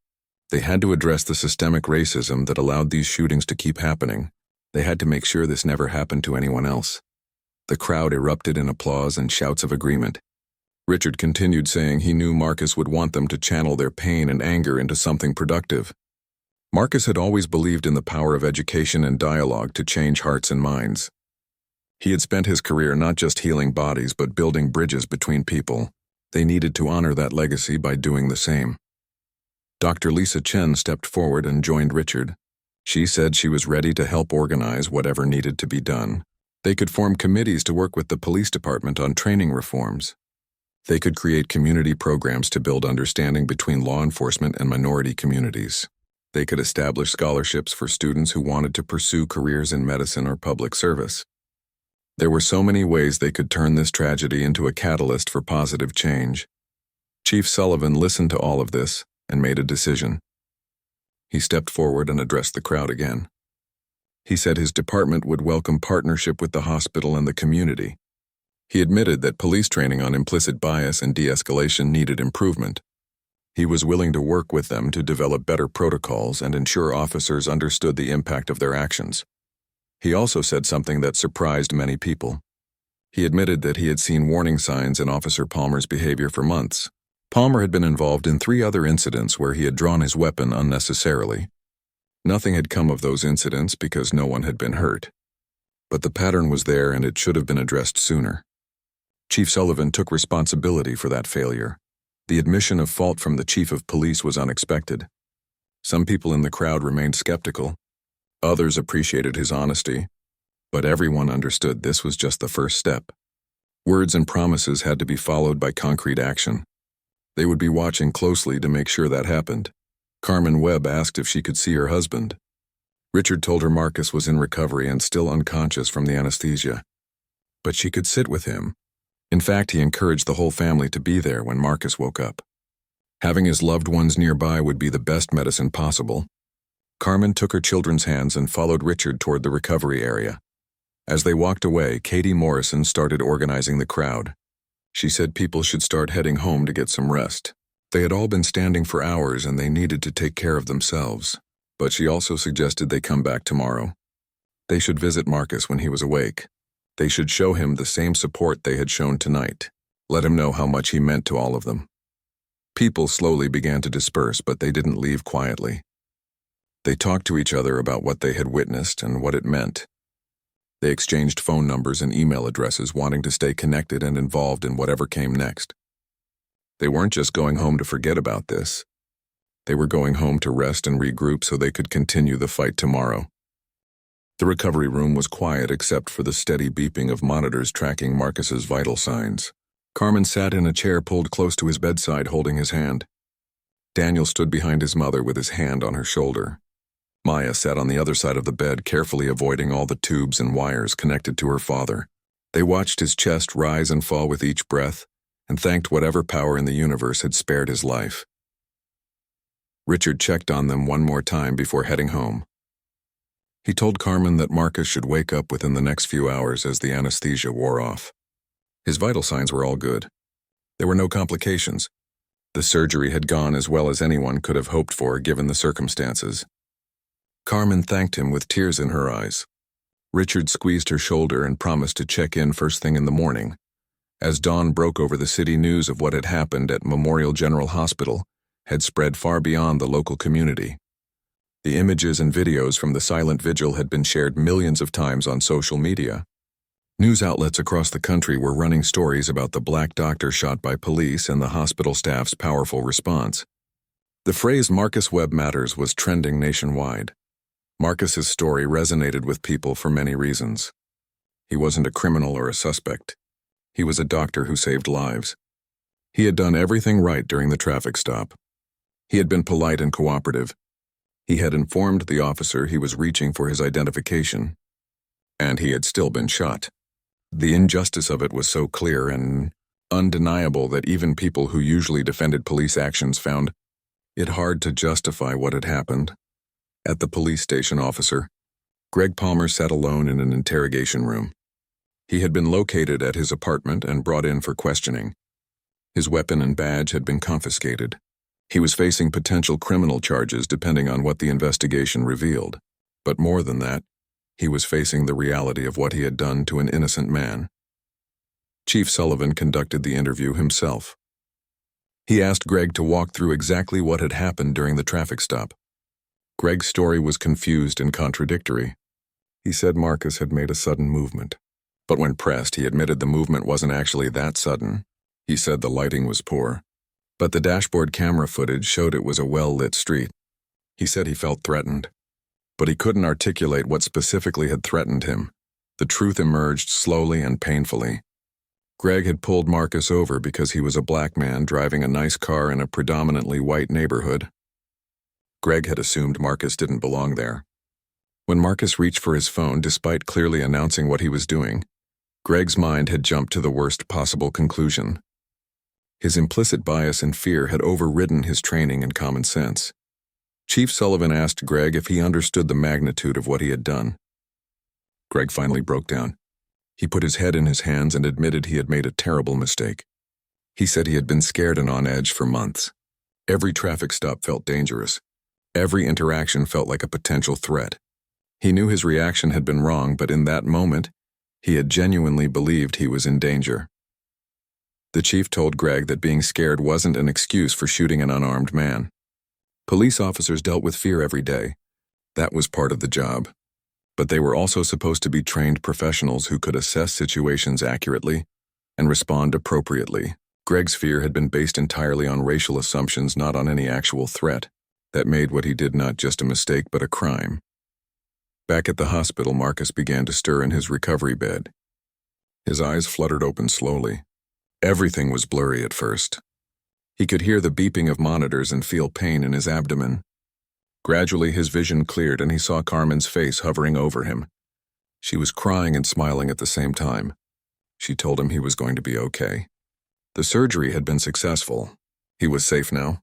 Speaker 1: They had to address the systemic racism that allowed these shootings to keep happening. They had to make sure this never happened to anyone else. The crowd erupted in applause and shouts of agreement. Richard continued saying he knew Marcus would want them to channel their pain and anger into something productive. Marcus had always believed in the power of education and dialogue to change hearts and minds. He had spent his career not just healing bodies but building bridges between people. They needed to honor that legacy by doing the same. Dr. Lisa Chen stepped forward and joined Richard. She said she was ready to help organize whatever needed to be done. They could form committees to work with the police department on training reforms. They could create community programs to build understanding between law enforcement and minority communities. They could establish scholarships for students who wanted to pursue careers in medicine or public service. There were so many ways they could turn this tragedy into a catalyst for positive change. Chief Sullivan listened to all of this and made a decision. He stepped forward and addressed the crowd again. He said his department would welcome partnership with the hospital and the community. He admitted that police training on implicit bias and de-escalation needed improvement. He was willing to work with them to develop better protocols and ensure officers understood the impact of their actions. He also said something that surprised many people. He admitted that he had seen warning signs in Officer Palmer's behavior for months. Palmer had been involved in 3 other incidents where he had drawn his weapon unnecessarily. Nothing had come of those incidents because no one had been hurt. But the pattern was there and it should have been addressed sooner. Chief Sullivan took responsibility for that failure. The admission of fault from the chief of police was unexpected. Some people in the crowd remained skeptical. Others appreciated his honesty. But everyone understood this was just the first step. Words and promises had to be followed by concrete action. They would be watching closely to make sure that happened. Carmen Webb asked if she could see her husband. Richard told her Marcus was in recovery and still unconscious from the anesthesia. But she could sit with him. In fact, he encouraged the whole family to be there when Marcus woke up. Having his loved ones nearby would be the best medicine possible. Carmen took her children's hands and followed Richard toward the recovery area. As they walked away, Katie Morrison started organizing the crowd. She said people should start heading home to get some rest. They had all been standing for hours and they needed to take care of themselves. But she also suggested they come back tomorrow. They should visit Marcus when he was awake. They should show him the same support they had shown tonight. Let him know how much he meant to all of them. People slowly began to disperse, but they didn't leave quietly. They talked to each other about what they had witnessed and what it meant. They exchanged phone numbers and email addresses, wanting to stay connected and involved in whatever came next. They weren't just going home to forget about this. They were going home to rest and regroup so they could continue the fight tomorrow. The recovery room was quiet except for the steady beeping of monitors tracking Marcus's vital signs. Carmen sat in a chair pulled close to his bedside, holding his hand. Daniel stood behind his mother with his hand on her shoulder. Maya sat on the other side of the bed, carefully avoiding all the tubes and wires connected to her father. They watched his chest rise and fall with each breath, and thanked whatever power in the universe had spared his life. Richard checked on them one more time before heading home. He told Carmen that Marcus should wake up within the next few hours as the anesthesia wore off. His vital signs were all good. There were no complications. The surgery had gone as well as anyone could have hoped for given the circumstances. Carmen thanked him with tears in her eyes. Richard squeezed her shoulder and promised to check in first thing in the morning. As dawn broke over the city, news of what had happened at Memorial General Hospital had spread far beyond the local community. The images and videos from the silent vigil had been shared millions of times on social media. News outlets across the country were running stories about the black doctor shot by police and the hospital staff's powerful response. The phrase "Marcus Webb Matters" was trending nationwide. Marcus's story resonated with people for many reasons. He wasn't a criminal or a suspect. He was a doctor who saved lives. He had done everything right during the traffic stop. He had been polite and cooperative. He had informed the officer he was reaching for his identification. And he had still been shot. The injustice of it was so clear and undeniable that even people who usually defended police actions found It hard to justify what had happened. At the police station, officer Greg Palmer sat alone in an interrogation room. He had been located at his apartment and brought in for questioning. His weapon and badge had been confiscated. He was facing potential criminal charges depending on what the investigation revealed. But more than that, he was facing the reality of what he had done to an innocent man. Chief Sullivan conducted the interview himself. He asked Greg to walk through exactly what had happened during the traffic stop. Greg's story was confused and contradictory. He said Marcus had made a sudden movement. But when pressed, he admitted the movement wasn't actually that sudden. He said the lighting was poor. But the dashboard camera footage showed it was a well-lit street. He said he felt threatened. But he couldn't articulate what specifically had threatened him. The truth emerged slowly and painfully. Greg had pulled Marcus over because he was a black man driving a nice car in a predominantly white neighborhood. Greg had assumed Marcus didn't belong there. When Marcus reached for his phone despite clearly announcing what he was doing, Greg's mind had jumped to the worst possible conclusion. His implicit bias and fear had overridden his training and common sense. Chief Sullivan asked Greg if he understood the magnitude of what he had done. Greg finally broke down. He put his head in his hands and admitted he had made a terrible mistake. He said he had been scared and on edge for months. Every traffic stop felt dangerous. Every interaction felt like a potential threat. He knew his reaction had been wrong, but in that moment, he had genuinely believed he was in danger. The chief told Greg that being scared wasn't an excuse for shooting an unarmed man. Police officers dealt with fear every day. That was part of the job. But they were also supposed to be trained professionals who could assess situations accurately and respond appropriately. Greg's fear had been based entirely on racial assumptions, not on any actual threat. That made what he did not just a mistake, but a crime. Back at the hospital, Marcus began to stir in his recovery bed. His eyes fluttered open slowly. Everything was blurry at first. He could hear the beeping of monitors and feel pain in his abdomen. Gradually, his vision cleared and he saw Carmen's face hovering over him. She was crying and smiling at the same time. She told him he was going to be okay. The surgery had been successful. He was safe now.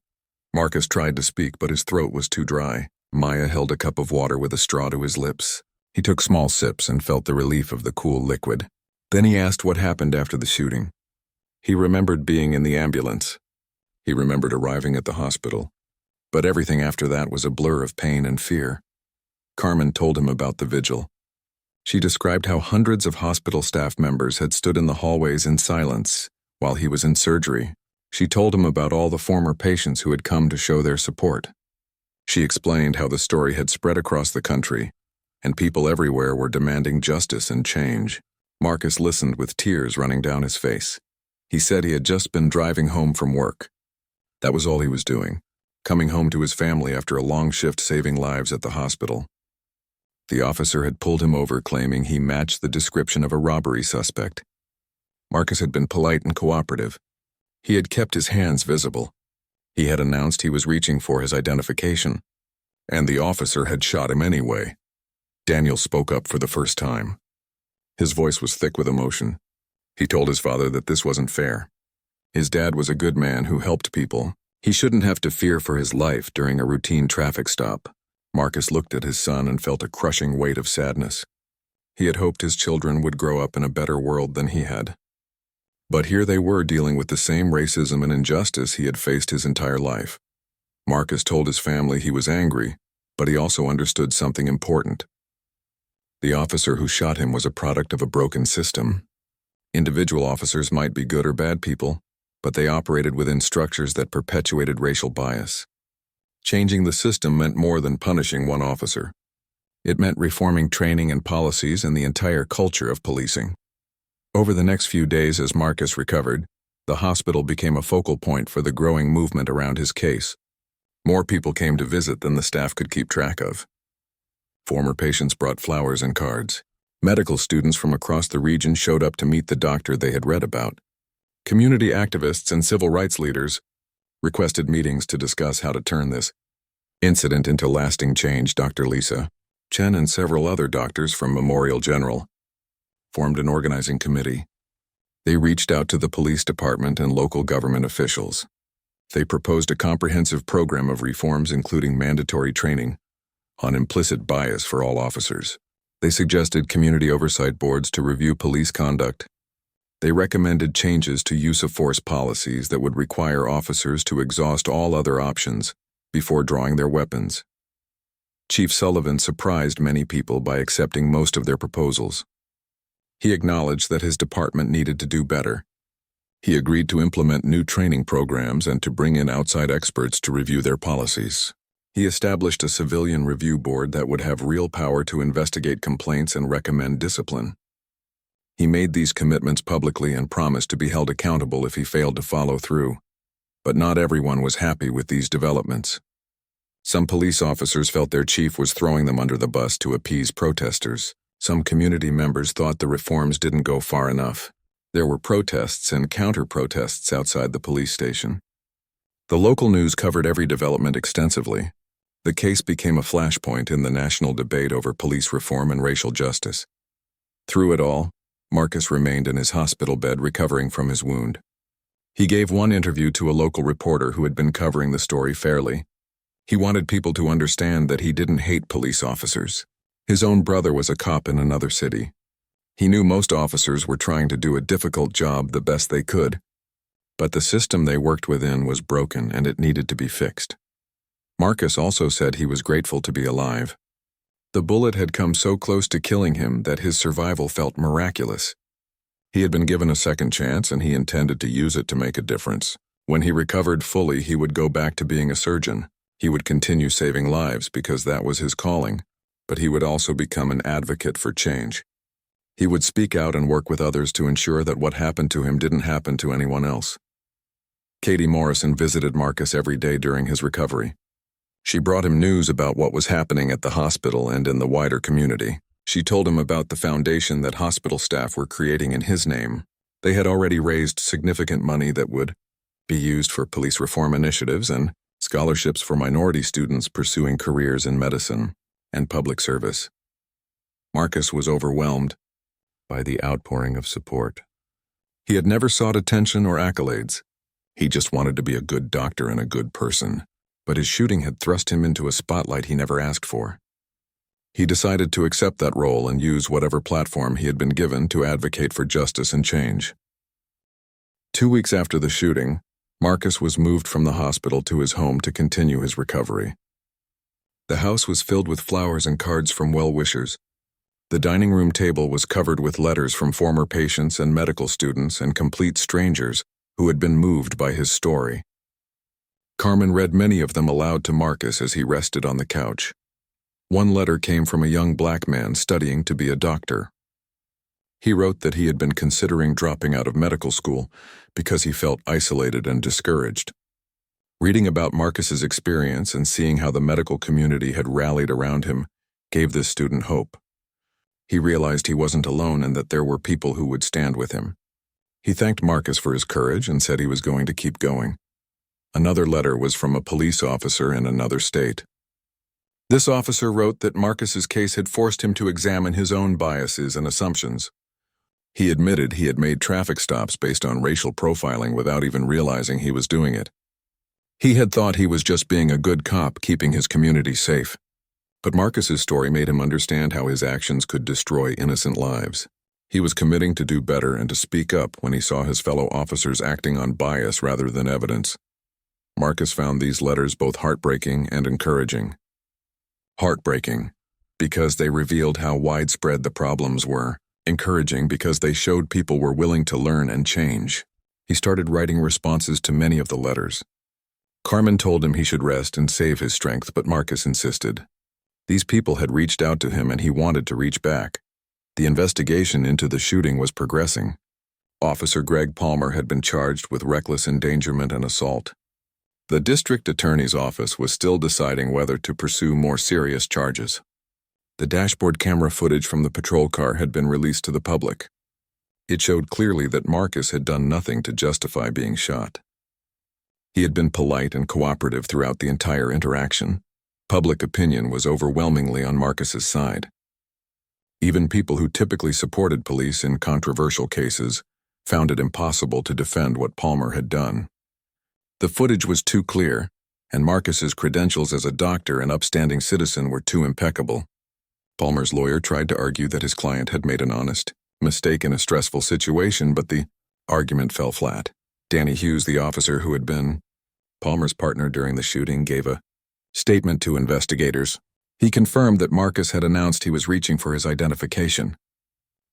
Speaker 1: Marcus tried to speak, but his throat was too dry. Maya held a cup of water with a straw to his lips. He took small sips and felt the relief of the cool liquid. Then he asked what happened after the shooting. He remembered being in the ambulance. He remembered arriving at the hospital. But everything after that was a blur of pain and fear. Carmen told him about the vigil. She described how hundreds of hospital staff members had stood in the hallways in silence while he was in surgery. She told him about all the former patients who had come to show their support. She explained how the story had spread across the country, and people everywhere were demanding justice and change. Marcus listened with tears running down his face. He said he had just been driving home from work. That was all he was doing, coming home to his family after a long shift saving lives at the hospital. The officer had pulled him over, claiming he matched the description of a robbery suspect. Marcus had been polite and cooperative. He had kept his hands visible. He had announced he was reaching for his identification, and the officer had shot him anyway. Daniel spoke up for the first time. His voice was thick with emotion. He told his father that this wasn't fair. His dad was a good man who helped people. He shouldn't have to fear for his life during a routine traffic stop. Marcus looked at his son and felt a crushing weight of sadness. He had hoped his children would grow up in a better world than he had. But here they were dealing with the same racism and injustice he had faced his entire life. Marcus told his family he was angry, but he also understood something important. The officer who shot him was a product of a broken system. Individual officers might be good or bad people, but they operated within structures that perpetuated racial bias. Changing the system meant more than punishing one officer. It meant reforming training and policies and the entire culture of policing. Over the next few days, as Marcus recovered, the hospital became a focal point for the growing movement around his case. More people came to visit than the staff could keep track of. Former patients brought flowers and cards. Medical students from across the region showed up to meet the doctor they had read about. Community activists and civil rights leaders requested meetings to discuss how to turn this incident into lasting change. Dr. Lisa Chen and several other doctors from Memorial General formed an organizing committee. They reached out to the police department and local government officials. They proposed a comprehensive program of reforms including mandatory training on implicit bias for all officers. They suggested community oversight boards to review police conduct. They recommended changes to use of force policies that would require officers to exhaust all other options before drawing their weapons. Chief Sullivan surprised many people by accepting most of their proposals. He acknowledged that his department needed to do better. He agreed to implement new training programs and to bring in outside experts to review their policies. He established a civilian review board that would have real power to investigate complaints and recommend discipline. He made these commitments publicly and promised to be held accountable if he failed to follow through. But not everyone was happy with these developments. Some police officers felt their chief was throwing them under the bus to appease protesters. Some community members thought the reforms didn't go far enough. There were protests and counter-protests outside the police station. The local news covered every development extensively. The case became a flashpoint in the national debate over police reform and racial justice. Through it all, Marcus remained in his hospital bed recovering from his wound. He gave one interview to a local reporter who had been covering the story fairly. He wanted people to understand that he didn't hate police officers. His own brother was a cop in another city. He knew most officers were trying to do a difficult job the best they could, but the system they worked within was broken and it needed to be fixed. Marcus also said he was grateful to be alive. The bullet had come so close to killing him that his survival felt miraculous. He had been given a second chance and he intended to use it to make a difference. When he recovered fully, he would go back to being a surgeon. He would continue saving lives because that was his calling, but he would also become an advocate for change. He would speak out and work with others to ensure that what happened to him didn't happen to anyone else. Katie Morrison visited Marcus every day during his recovery. She brought him news about what was happening at the hospital and in the wider community. She told him about the foundation that hospital staff were creating in his name. They had already raised significant money that would be used for police reform initiatives and scholarships for minority students pursuing careers in medicine and public service. Marcus was overwhelmed by the outpouring of support. He had never sought attention or accolades. He just wanted to be a good doctor and a good person. But his shooting had thrust him into a spotlight he never asked for. He decided to accept that role and use whatever platform he had been given to advocate for justice and change. 2 weeks after the shooting, Marcus was moved from the hospital to his home to continue his recovery. The house was filled with flowers and cards from well-wishers. The dining room table was covered with letters from former patients and medical students and complete strangers who had been moved by his story. Carmen read many of them aloud to Marcus as he rested on the couch. One letter came from a young black man studying to be a doctor. He wrote that he had been considering dropping out of medical school because he felt isolated and discouraged. Reading about Marcus's experience and seeing how the medical community had rallied around him gave this student hope. He realized he wasn't alone and that there were people who would stand with him. He thanked Marcus for his courage and said he was going to keep going. Another letter was from a police officer in another state. This officer wrote that Marcus's case had forced him to examine his own biases and assumptions. He admitted he had made traffic stops based on racial profiling without even realizing he was doing it. He had thought he was just being a good cop, keeping his community safe. But Marcus's story made him understand how his actions could destroy innocent lives. He was committing to do better and to speak up when he saw his fellow officers acting on bias rather than evidence. Marcus found these letters both heartbreaking and encouraging. Heartbreaking, because they revealed how widespread the problems were. Encouraging, because they showed people were willing to learn and change. He started writing responses to many of the letters. Carmen told him he should rest and save his strength, but Marcus insisted. These people had reached out to him and he wanted to reach back. The investigation into the shooting was progressing. Officer Greg Palmer had been charged with reckless endangerment and assault. The district attorney's office was still deciding whether to pursue more serious charges. The dashboard camera footage from the patrol car had been released to the public. It showed clearly that Marcus had done nothing to justify being shot. He had been polite and cooperative throughout the entire interaction. Public opinion was overwhelmingly on Marcus's side. Even people who typically supported police in controversial cases found it impossible to defend what Palmer had done. The footage was too clear, and Marcus's credentials as a doctor and upstanding citizen were too impeccable. Palmer's lawyer tried to argue that his client had made an honest mistake in a stressful situation, but the argument fell flat. Danny Hughes, the officer who had been Palmer's partner during the shooting, gave a statement to investigators. He confirmed that Marcus had announced he was reaching for his identification.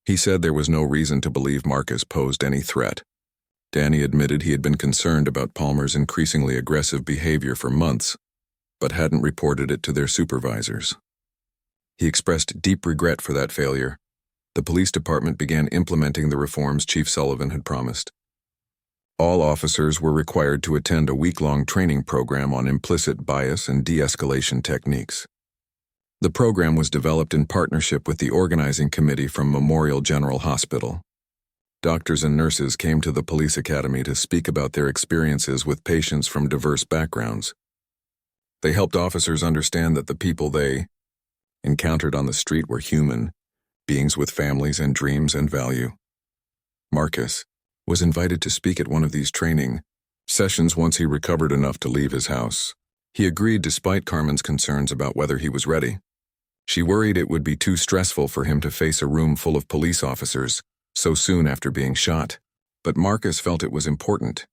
Speaker 1: He said there was no reason to believe Marcus posed any threat. Danny admitted he had been concerned about Palmer's increasingly aggressive behavior for months, but hadn't reported it to their supervisors. He expressed deep regret for that failure. The police department began implementing the reforms Chief Sullivan had promised. All officers were required to attend a week-long training program on implicit bias and de-escalation techniques. The program was developed in partnership with the organizing committee from Memorial General Hospital. Doctors and nurses came to the police academy to speak about their experiences with patients from diverse backgrounds. They helped officers understand that the people they encountered on the street were human beings with families and dreams and value. Marcus was invited to speak at one of these training sessions once he recovered enough to leave his house. He agreed despite Carmen's concerns about whether he was ready. She worried it would be too stressful for him to face a room full of police officers so soon after being shot, but Marcus felt it was important.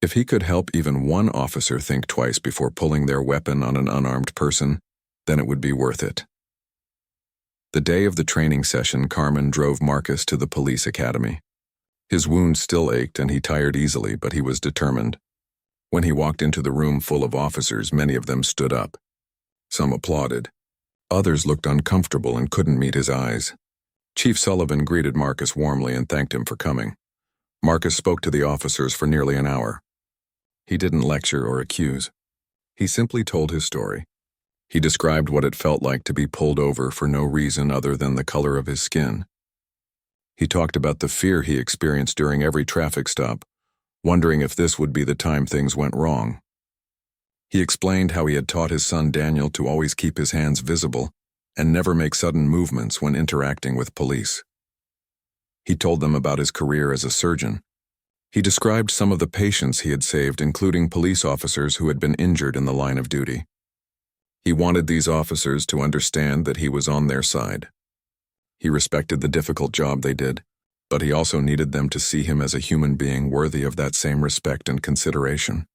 Speaker 1: If he could help even one officer think twice before pulling their weapon on an unarmed person, then it would be worth it. The day of the training session, Carmen drove Marcus to the police academy. His wounds still ached and he tired easily, but he was determined. When he walked into the room full of officers, many of them stood up. Some applauded. Others looked uncomfortable and couldn't meet his eyes. Chief Sullivan greeted Marcus warmly and thanked him for coming. Marcus spoke to the officers for nearly an hour. He didn't lecture or accuse. He simply told his story. He described what it felt like to be pulled over for no reason other than the color of his skin. He talked about the fear he experienced during every traffic stop, wondering if this would be the time things went wrong. He explained how he had taught his son Daniel to always keep his hands visible and never make sudden movements when interacting with police. He told them about his career as a surgeon. He described some of the patients he had saved, including police officers who had been injured in the line of duty. He wanted these officers to understand that he was on their side. He respected the difficult job they did, but he also needed them to see him as a human being worthy of that same respect and consideration.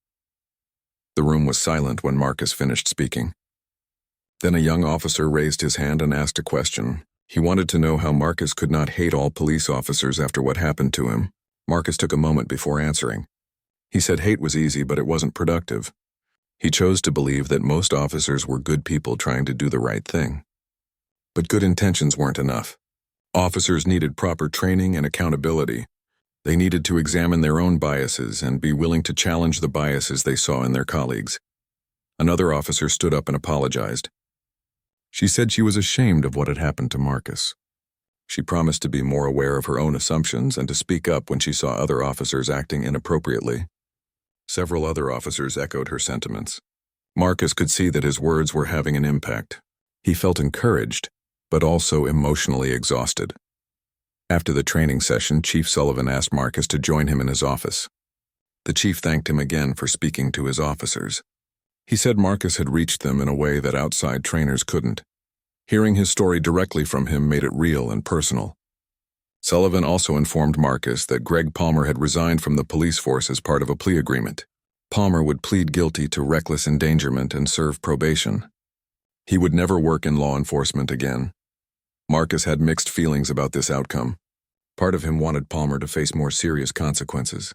Speaker 1: The room was silent when Marcus finished speaking. Then a young officer raised his hand and asked a question. He wanted to know how Marcus could not hate all police officers after what happened to him. Marcus took a moment before answering. He said hate was easy, but it wasn't productive. He chose to believe that most officers were good people trying to do the right thing. But good intentions weren't enough. Officers needed proper training and accountability. They needed to examine their own biases and be willing to challenge the biases they saw in their colleagues. Another officer stood up and apologized. She said she was ashamed of what had happened to Marcus. She promised to be more aware of her own assumptions and to speak up when she saw other officers acting inappropriately. Several other officers echoed her sentiments. Marcus could see that his words were having an impact. He felt encouraged, but also emotionally exhausted. After the training session, Chief Sullivan asked Marcus to join him in his office. The chief thanked him again for speaking to his officers. He said Marcus had reached them in a way that outside trainers couldn't. Hearing his story directly from him made it real and personal. Sullivan also informed Marcus that Greg Palmer had resigned from the police force as part of a plea agreement. Palmer would plead guilty to reckless endangerment and serve probation. He would never work in law enforcement again. Marcus had mixed feelings about this outcome. Part of him wanted Palmer to face more serious consequences.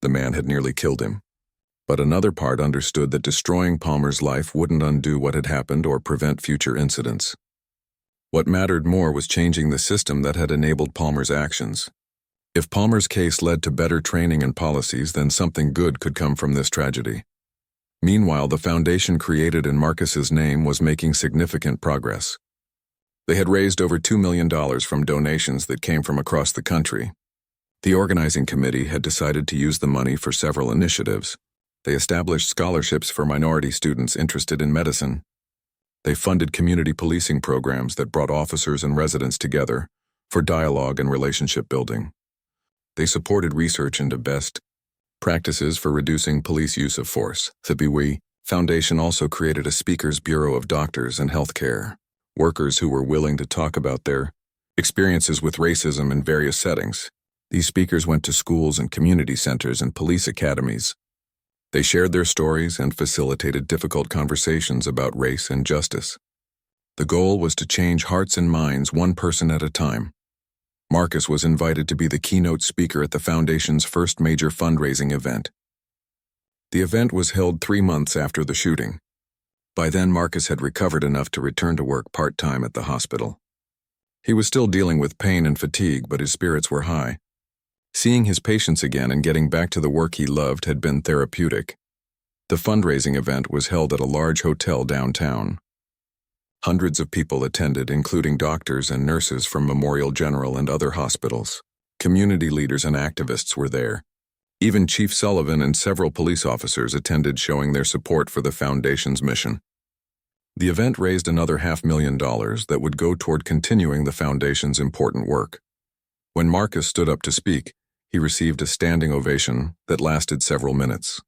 Speaker 1: The man had nearly killed him. But another part understood that destroying Palmer's life wouldn't undo what had happened or prevent future incidents. What mattered more was changing the system that had enabled Palmer's actions. If Palmer's case led to better training and policies, then something good could come from this tragedy. Meanwhile, the foundation created in Marcus's name was making significant progress. They had raised over $2 million from donations that came from across the country. The organizing committee had decided to use the money for several initiatives. They established scholarships for minority students interested in medicine. They funded community policing programs that brought officers and residents together for dialogue and relationship building. They supported research into best Practices for reducing police use of force. The BWI Foundation also created a Speakers Bureau of Doctors and Healthcare Workers who were willing to talk about their experiences with racism in various settings. These speakers went to schools and community centers and police academies. They shared their stories and facilitated difficult conversations about race and justice. The goal was to change hearts and minds one person at a time. Marcus was invited to be the keynote speaker at the Foundation's first major fundraising event. The event was held 3 months after the shooting. By then, Marcus had recovered enough to return to work part-time at the hospital. He was still dealing with pain and fatigue, but his spirits were high. Seeing his patients again and getting back to the work he loved had been therapeutic. The fundraising event was held at a large hotel downtown. Hundreds of people attended, including doctors and nurses from Memorial General and other hospitals. Community leaders and activists were there. Even Chief Sullivan and several police officers attended, showing their support for the Foundation's mission. The event raised another $500,000 that would go toward continuing the Foundation's important work. When Marcus stood up to speak, he received a standing ovation that lasted several minutes.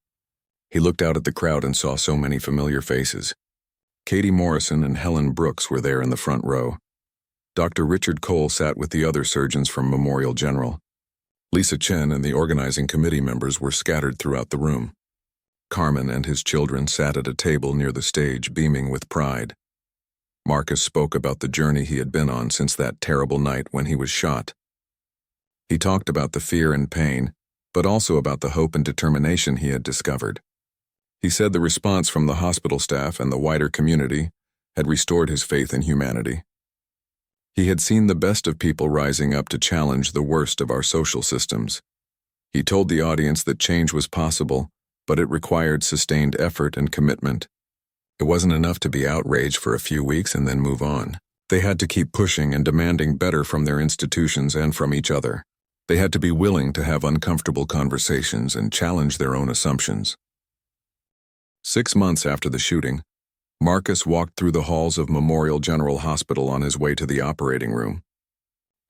Speaker 1: He looked out at the crowd and saw so many familiar faces. Katie Morrison and Helen Brooks were there in the front row. Dr. Richard Cole sat with the other surgeons from Memorial General. Lisa Chen and the organizing committee members were scattered throughout the room. Carmen and his children sat at a table near the stage, beaming with pride. Marcus spoke about the journey he had been on since that terrible night when he was shot. He talked about the fear and pain, but also about the hope and determination he had discovered. He said the response from the hospital staff and the wider community had restored his faith in humanity. He had seen the best of people rising up to challenge the worst of our social systems. He told the audience that change was possible, but it required sustained effort and commitment. It wasn't enough to be outraged for a few weeks and then move on. They had to keep pushing and demanding better from their institutions and from each other. They had to be willing to have uncomfortable conversations and challenge their own assumptions. 6 months after the shooting, Marcus walked through the halls of Memorial General Hospital on his way to the operating room.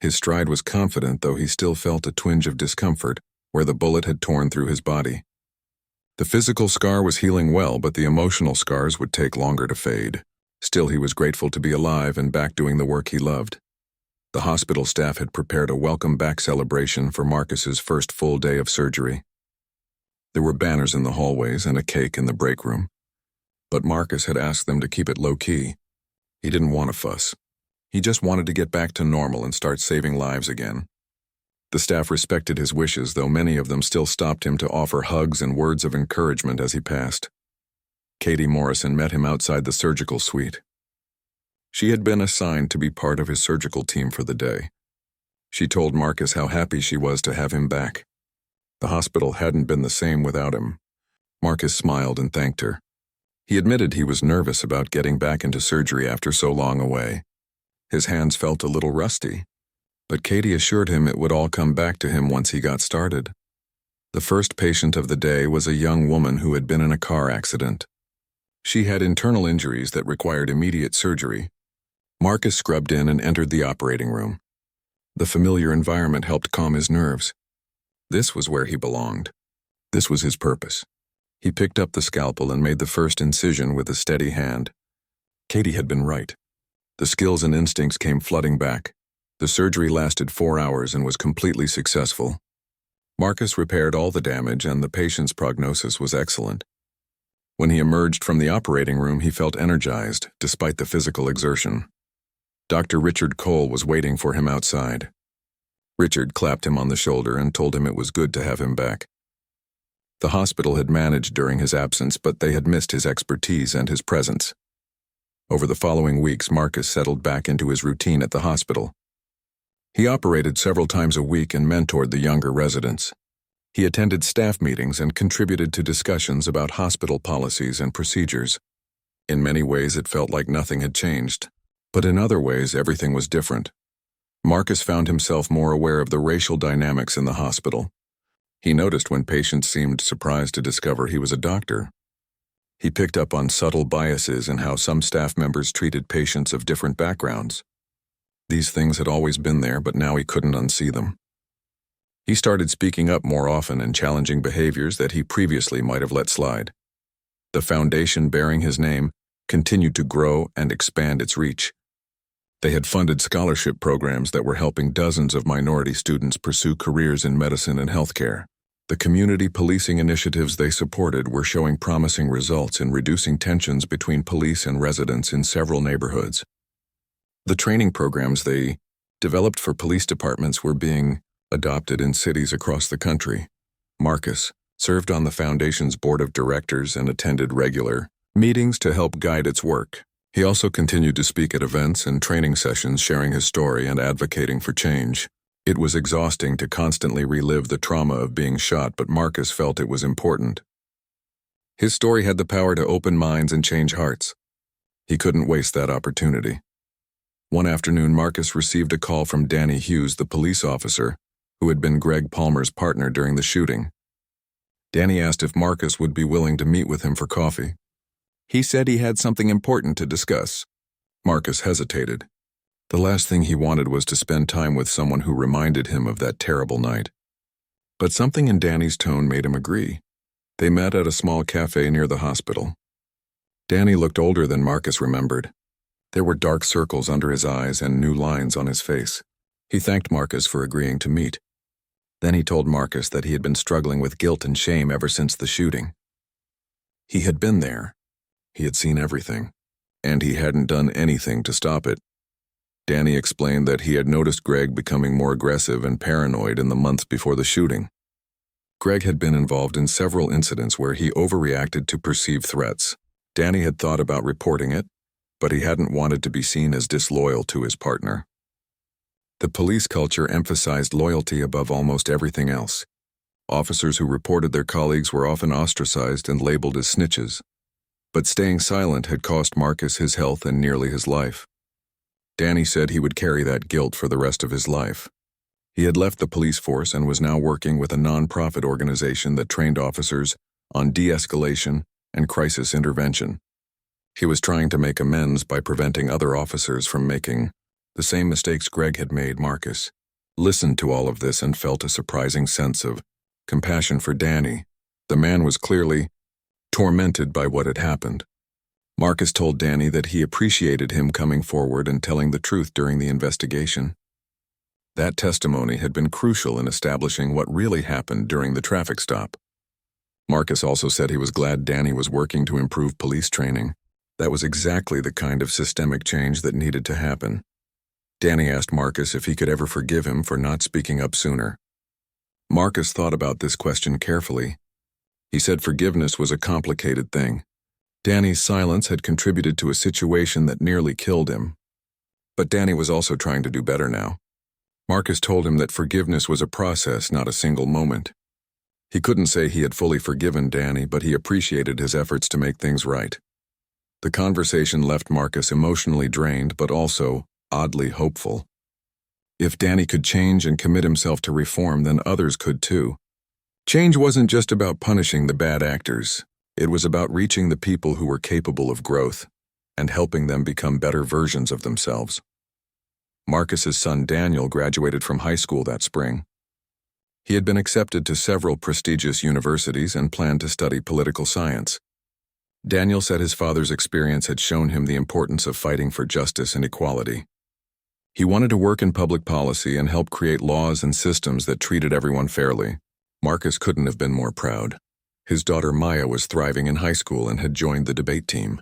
Speaker 1: His stride was confident, though he still felt a twinge of discomfort where the bullet had torn through his body. The physical scar was healing well, but the emotional scars would take longer to fade. Still, he was grateful to be alive and back doing the work he loved. The hospital staff had prepared a welcome-back celebration for Marcus's first full day of surgery. There were banners in the hallways and a cake in the break room. But Marcus had asked them to keep it low-key. He didn't want a fuss. He just wanted to get back to normal and start saving lives again. The staff respected his wishes, though many of them still stopped him to offer hugs and words of encouragement as he passed. Katie Morrison met him outside the surgical suite. She had been assigned to be part of his surgical team for the day. She told Marcus how happy she was to have him back. The hospital hadn't been the same without him. Marcus smiled and thanked her. He admitted he was nervous about getting back into surgery after so long away. His hands felt a little rusty, but Katie assured him it would all come back to him once he got started. The first patient of the day was a young woman who had been in a car accident. She had internal injuries that required immediate surgery. Marcus scrubbed in and entered the operating room. The familiar environment helped calm his nerves. This was where he belonged. This was his purpose. He picked up the scalpel and made the first incision with a steady hand. Katie had been right. The skills and instincts came flooding back. The surgery lasted 4 hours and was completely successful. Marcus repaired all the damage and the patient's prognosis was excellent. When he emerged from the operating room, he felt energized, despite the physical exertion. Dr. Richard Cole was waiting for him outside. Richard clapped him on the shoulder and told him it was good to have him back. The hospital had managed during his absence, but they had missed his expertise and his presence. Over the following weeks, Marcus settled back into his routine at the hospital. He operated several times a week and mentored the younger residents. He attended staff meetings and contributed to discussions about hospital policies and procedures. In many ways, it felt like nothing had changed, but in other ways, everything was different. Marcus found himself more aware of the racial dynamics in the hospital. He noticed when patients seemed surprised to discover he was a doctor. He picked up on subtle biases in how some staff members treated patients of different backgrounds. These things had always been there, but now he couldn't unsee them. He started speaking up more often and challenging behaviors that he previously might have let slide. The foundation bearing his name continued to grow and expand its reach. They had funded scholarship programs that were helping dozens of minority students pursue careers in medicine and healthcare. The community policing initiatives they supported were showing promising results in reducing tensions between police and residents in several neighborhoods. The training programs they developed for police departments were being adopted in cities across the country. Marcus served on the foundation's board of directors and attended regular meetings to help guide its work. He also continued to speak at events and training sessions, sharing his story and advocating for change. It was exhausting to constantly relive the trauma of being shot, but Marcus felt it was important. His story had the power to open minds and change hearts. He couldn't waste that opportunity. One afternoon, Marcus received a call from Danny Hughes, the police officer, who had been Greg Palmer's partner during the shooting. Danny asked if Marcus would be willing to meet with him for coffee. He said he had something important to discuss. Marcus hesitated. The last thing he wanted was to spend time with someone who reminded him of that terrible night. But something in Danny's tone made him agree. They met at a small cafe near the hospital. Danny looked older than Marcus remembered. There were dark circles under his eyes and new lines on his face. He thanked Marcus for agreeing to meet. Then he told Marcus that he had been struggling with guilt and shame ever since the shooting. He had been there. He had seen everything, and he hadn't done anything to stop it. Danny explained that he had noticed Greg becoming more aggressive and paranoid in the months before the shooting. Greg had been involved in several incidents where he overreacted to perceived threats. Danny had thought about reporting it, but he hadn't wanted to be seen as disloyal to his partner. The police culture emphasized loyalty above almost everything else. Officers who reported their colleagues were often ostracized and labeled as snitches. But staying silent had cost Marcus his health and nearly his life. Danny said he would carry that guilt for the rest of his life. He had left the police force and was now working with a non-profit organization that trained officers on de-escalation and crisis intervention. He was trying to make amends by preventing other officers from making the same mistakes Greg had made. Marcus listened to all of this and felt a surprising sense of compassion for Danny. The man was clearly tormented by what had happened. Marcus told Danny that he appreciated him coming forward and telling the truth during the investigation. That testimony had been crucial in establishing what really happened during the traffic stop. Marcus also said he was glad Danny was working to improve police training. That was exactly the kind of systemic change that needed to happen. Danny asked Marcus if he could ever forgive him for not speaking up sooner. Marcus thought about this question carefully. He said forgiveness was a complicated thing. Danny's silence had contributed to a situation that nearly killed him. But Danny was also trying to do better now. Marcus told him that forgiveness was a process, not a single moment. He couldn't say he had fully forgiven Danny, but he appreciated his efforts to make things right. The conversation left Marcus emotionally drained, but also oddly hopeful. If Danny could change and commit himself to reform, then others could too. Change wasn't just about punishing the bad actors. It was about reaching the people who were capable of growth and helping them become better versions of themselves. Marcus's son Daniel graduated from high school that spring. He had been accepted to several prestigious universities and planned to study political science. Daniel said his father's experience had shown him the importance of fighting for justice and equality. He wanted to work in public policy and help create laws and systems that treated everyone fairly. Marcus couldn't have been more proud. His daughter Maya was thriving in high school and had joined the debate team.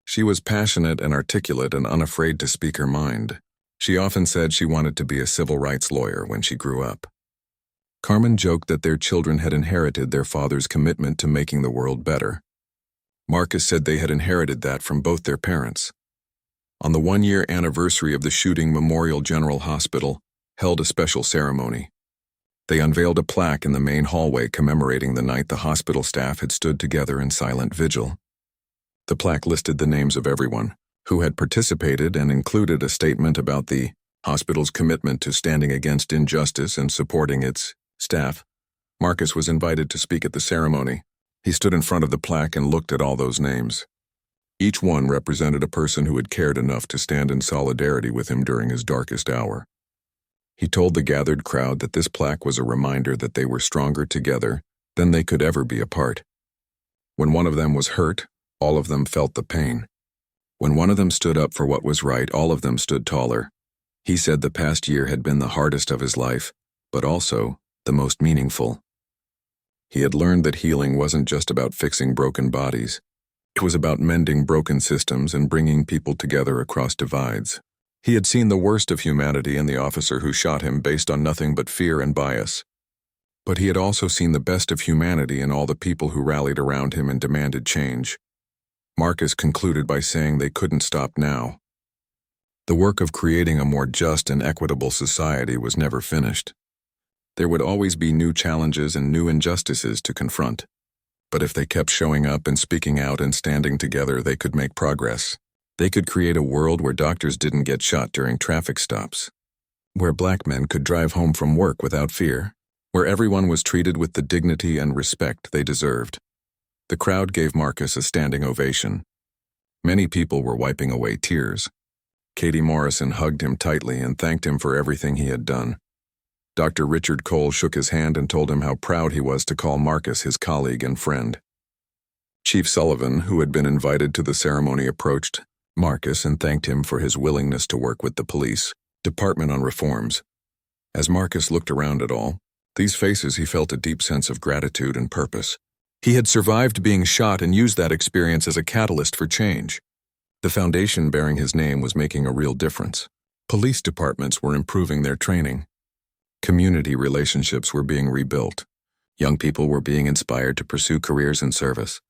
Speaker 1: She was passionate and articulate and unafraid to speak her mind. She often said she wanted to be a civil rights lawyer when she grew up. Carmen joked that their children had inherited their father's commitment to making the world better. Marcus said they had inherited that from both their parents. On the one-year anniversary of the shooting, Memorial General Hospital held a special ceremony. They unveiled a plaque in the main hallway commemorating the night the hospital staff had stood together in silent vigil. The plaque listed the names of everyone who had participated and included a statement about the hospital's commitment to standing against injustice and supporting its staff. Marcus was invited to speak at the ceremony. He stood in front of the plaque and looked at all those names. Each one represented a person who had cared enough to stand in solidarity with him during his darkest hour. He told the gathered crowd that this plaque was a reminder that they were stronger together than they could ever be apart. When one of them was hurt, all of them felt the pain. When one of them stood up for what was right, all of them stood taller. He said the past year had been the hardest of his life, but also the most meaningful. He had learned that healing wasn't just about fixing broken bodies. It was about mending broken systems and bringing people together across divides. He had seen the worst of humanity in the officer who shot him based on nothing but fear and bias. But he had also seen the best of humanity in all the people who rallied around him and demanded change. Marcus concluded by saying they couldn't stop now. The work of creating a more just and equitable society was never finished. There would always be new challenges and new injustices to confront. But if they kept showing up and speaking out and standing together, they could make progress. They could create a world where doctors didn't get shot during traffic stops, where black men could drive home from work without fear, where everyone was treated with the dignity and respect they deserved. The crowd gave Marcus a standing ovation. Many people were wiping away tears. Katie Morrison hugged him tightly and thanked him for everything he had done. Dr. Richard Cole shook his hand and told him how proud he was to call Marcus his colleague and friend. Chief Sullivan, who had been invited to the ceremony, approached Marcus and thanked him for his willingness to work with the police department on reforms. As Marcus looked around at all these faces, he felt a deep sense of gratitude and purpose. He had survived being shot and used that experience as a catalyst for change. The foundation bearing his name was making a real difference. Police departments were improving their training. Community relationships were being rebuilt. Young people were being inspired to pursue careers in service.